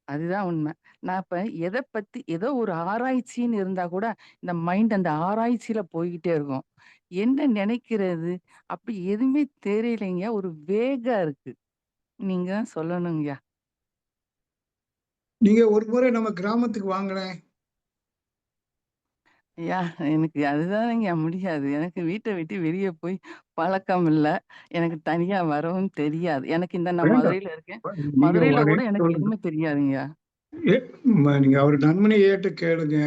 அதுதான் உண்மை. நான் இப்ப எத பத்தி ஏதோ ஒரு ஆராய்ச்சின்னு இருந்தா கூட, இந்த மைண்ட் அந்த ஆராய்ச்சியில போய்க்கிட்டே இருக்கும். என்ன நினைக்கிறது? அப்படி எதுவுமே தெரியலைங்க. ஒரு வேகா இருக்கு. நீங்க தான் சொல்லணுங்கய்யா. நீங்க ஒரு முறை நம்ம கிராமத்துக்கு வாங்களேன். ஐயா, எனக்கு அதுதானேங்கய்யா முடியாது. எனக்கு வீட்ட விட்டு வெளிய போய் பழக்கம் இல்ல. எனக்கு தனியா வரவும் தெரியாது. எனக்கு நான் வேண்டாம். மதுரையில இருக்கேன். நீங்க மதுரையில கூட வரேன்னு எனக்கு சொல்லுங்க. எதுவுமே தெரியாதுங்கய்யா. ஏ, நீங்க அவர் நண்பனை ஏட்டு கேளுங்க.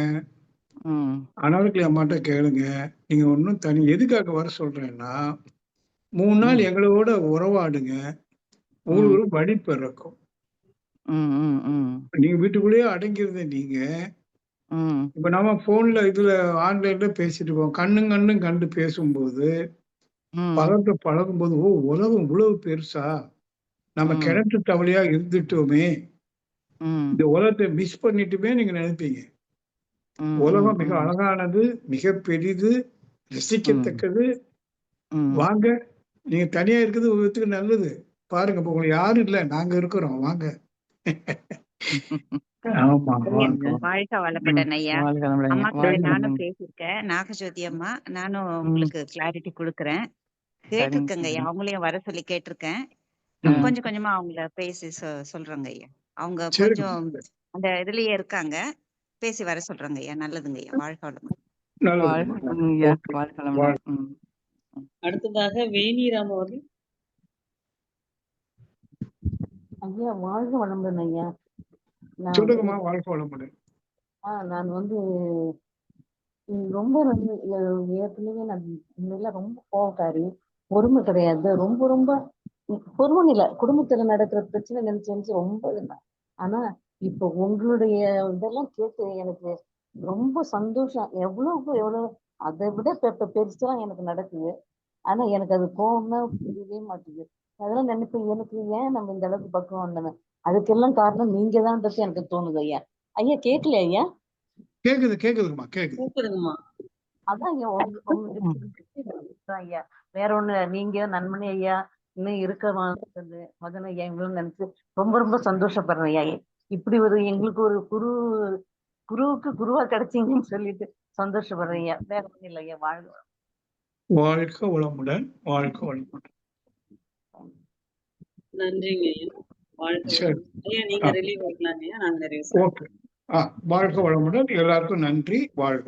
ம். அனாதைக்கு அம்மாட்ட கேளுங்க. நீங்க ஒன்றும் எதுக்காக வர சொல்றேன்னா, 3 நாள் ம். எங்களோட உறவாடுங்க. உங்களுக்கு ம். ஒரு வழி பிறக்கும். ம். ம். ம். நீங்க வீட்டுக்குள்ளேயே அடங்கியிருந்த நீங்க, ம். இப்ப நம்ம போன்ல ஆன்லைன்ல பேசிட்டு இருக்கோம். கண்ணும் கண்டு பேசும்போது, ம். பழகும்போது, ஓ! உலகம் இவ்வளவு பெருசா? நம்ம ம். கிணற்று தவளையா இருந்துட்டோமே! ம் இந்த உலகத்தை மிஸ் பண்ணிட்டுமே நீங்க நினைப்பீங்க. ம் ம் உலகம் மிக ம் அழகானது, மிக பெரிது, ம் ரசிக்கத்தக்கது. ம் வாங்க, நீங்க தனியா இருக்கிறது ஒரு விதத்துக்கு நல்லது. பாருங்க, இப்ப உங்களுக்கு யாரும் இல்ல, நாங்க இருக்கிறோம். வாங்க. ஆமா, ஐயா, சரிங்க. வாங்க. வாழ்க ம். வளமுடன் ஐயா. வாழ்க வளமுடன் அம்மா கிட்ட வாழ்க நானும் வளமுடன். பேசியிருக்கேன். நாகஜோதி அம்மா, நானும் ம் உங்களுக்கு கிளாரிட்டி கொடுக்குறேன். சரிங்க கேட்டிருக்கேங்க ஐயா, சரிங்க. அவங்களையும் வர சொல்லி கேட்டிருக்கேன். ம். கொஞ்சம் கொஞ்சமா அவங்கள பேசி சொல்றேங்க ஐயா. அவங்க சரி. கொஞ்சம் அந்த இதுலயே இருக்காங்க. பேசி வர சொல்றேங்க ஐயா. நல்லதுங்க ஐயா. வாழ்க வளமுடன். நல்லது. வாழ்க வளமுடன் ஐயா. ஓகே. வாழ்க வளமுடன். ம் அடுத்ததாக வேணிராம் அவர்கள். ஐயா வாழ்க வளமுடன் ஐயா. நான் சொல்லுங்கம்மா, வாழ்க வளமுடன். நான் வந்து ரொம்ப ஏற்கனவே நான் முன்னெல்லாம் ரொம்ப கோவக்காரி, பொறுமை கிடையாது. ரொம்ப ரொம்ப பொறுமை இல்லை, குடும்பத்துல நடக்கிற பிரச்சனை நினைச்சு ரொம்ப இருந்தேன். ஆனா இப்போ உங்களுடைய இதெல்லாம் கேட்டு எனக்கு ரொம்ப சந்தோஷம். எவ்வளவு எவ்வளவு அதை விட பெருசா எனக்கு நடக்குது. ஆனா எனக்கு அது கோவம்னா புரியவே மாட்டேங்குது. அதெல்லாம் நினைப்பேன், எனக்கு ஏன் நம்ம இந்த அளவுக்கு பக்குவம் வந்தன, அதுக்கெல்லாம் காரணம் நீங்க தான்ன்றது எனக்கு தோணுது ஐயா. ஐயா கேட்கல ஐயா? கேக்குதுங்கம்மா, கேக்குது. கேக்குதுங்கம்மா. அதான் ஐயா ஐயா, வேற ஒண்ணு, நீங்க நண்பனே ஐயா இன்னும் இருக்க மகன் ஐயா இவங்களும் நினைச்சு ரொம்ப ரொம்ப சந்தோஷப்படுறேன் ஐயா. இப்படி ஒரு எங்களுக்கு ஒரு குருவுக்கு குருவா கிடைச்சீங்கன்னு சொல்லிட்டு சந்தோஷப்படுறேன் ஐயா. வேற ஒண்ணும் இல்லை ஐயா. வாழ்க வாழ்க வளமுடன், வாழ்க வளமுடன். நன்றிங்க ஐயா. வாழ்க சரி. வளமுடன். ஐயா நீங்க ரிலீவ் ஆகலாம் ஐயா, நாங்க நிறைவு ஓகே. வாழ்க வளமுடன். எல்லாருக்கும் நன்றி. வாழ்க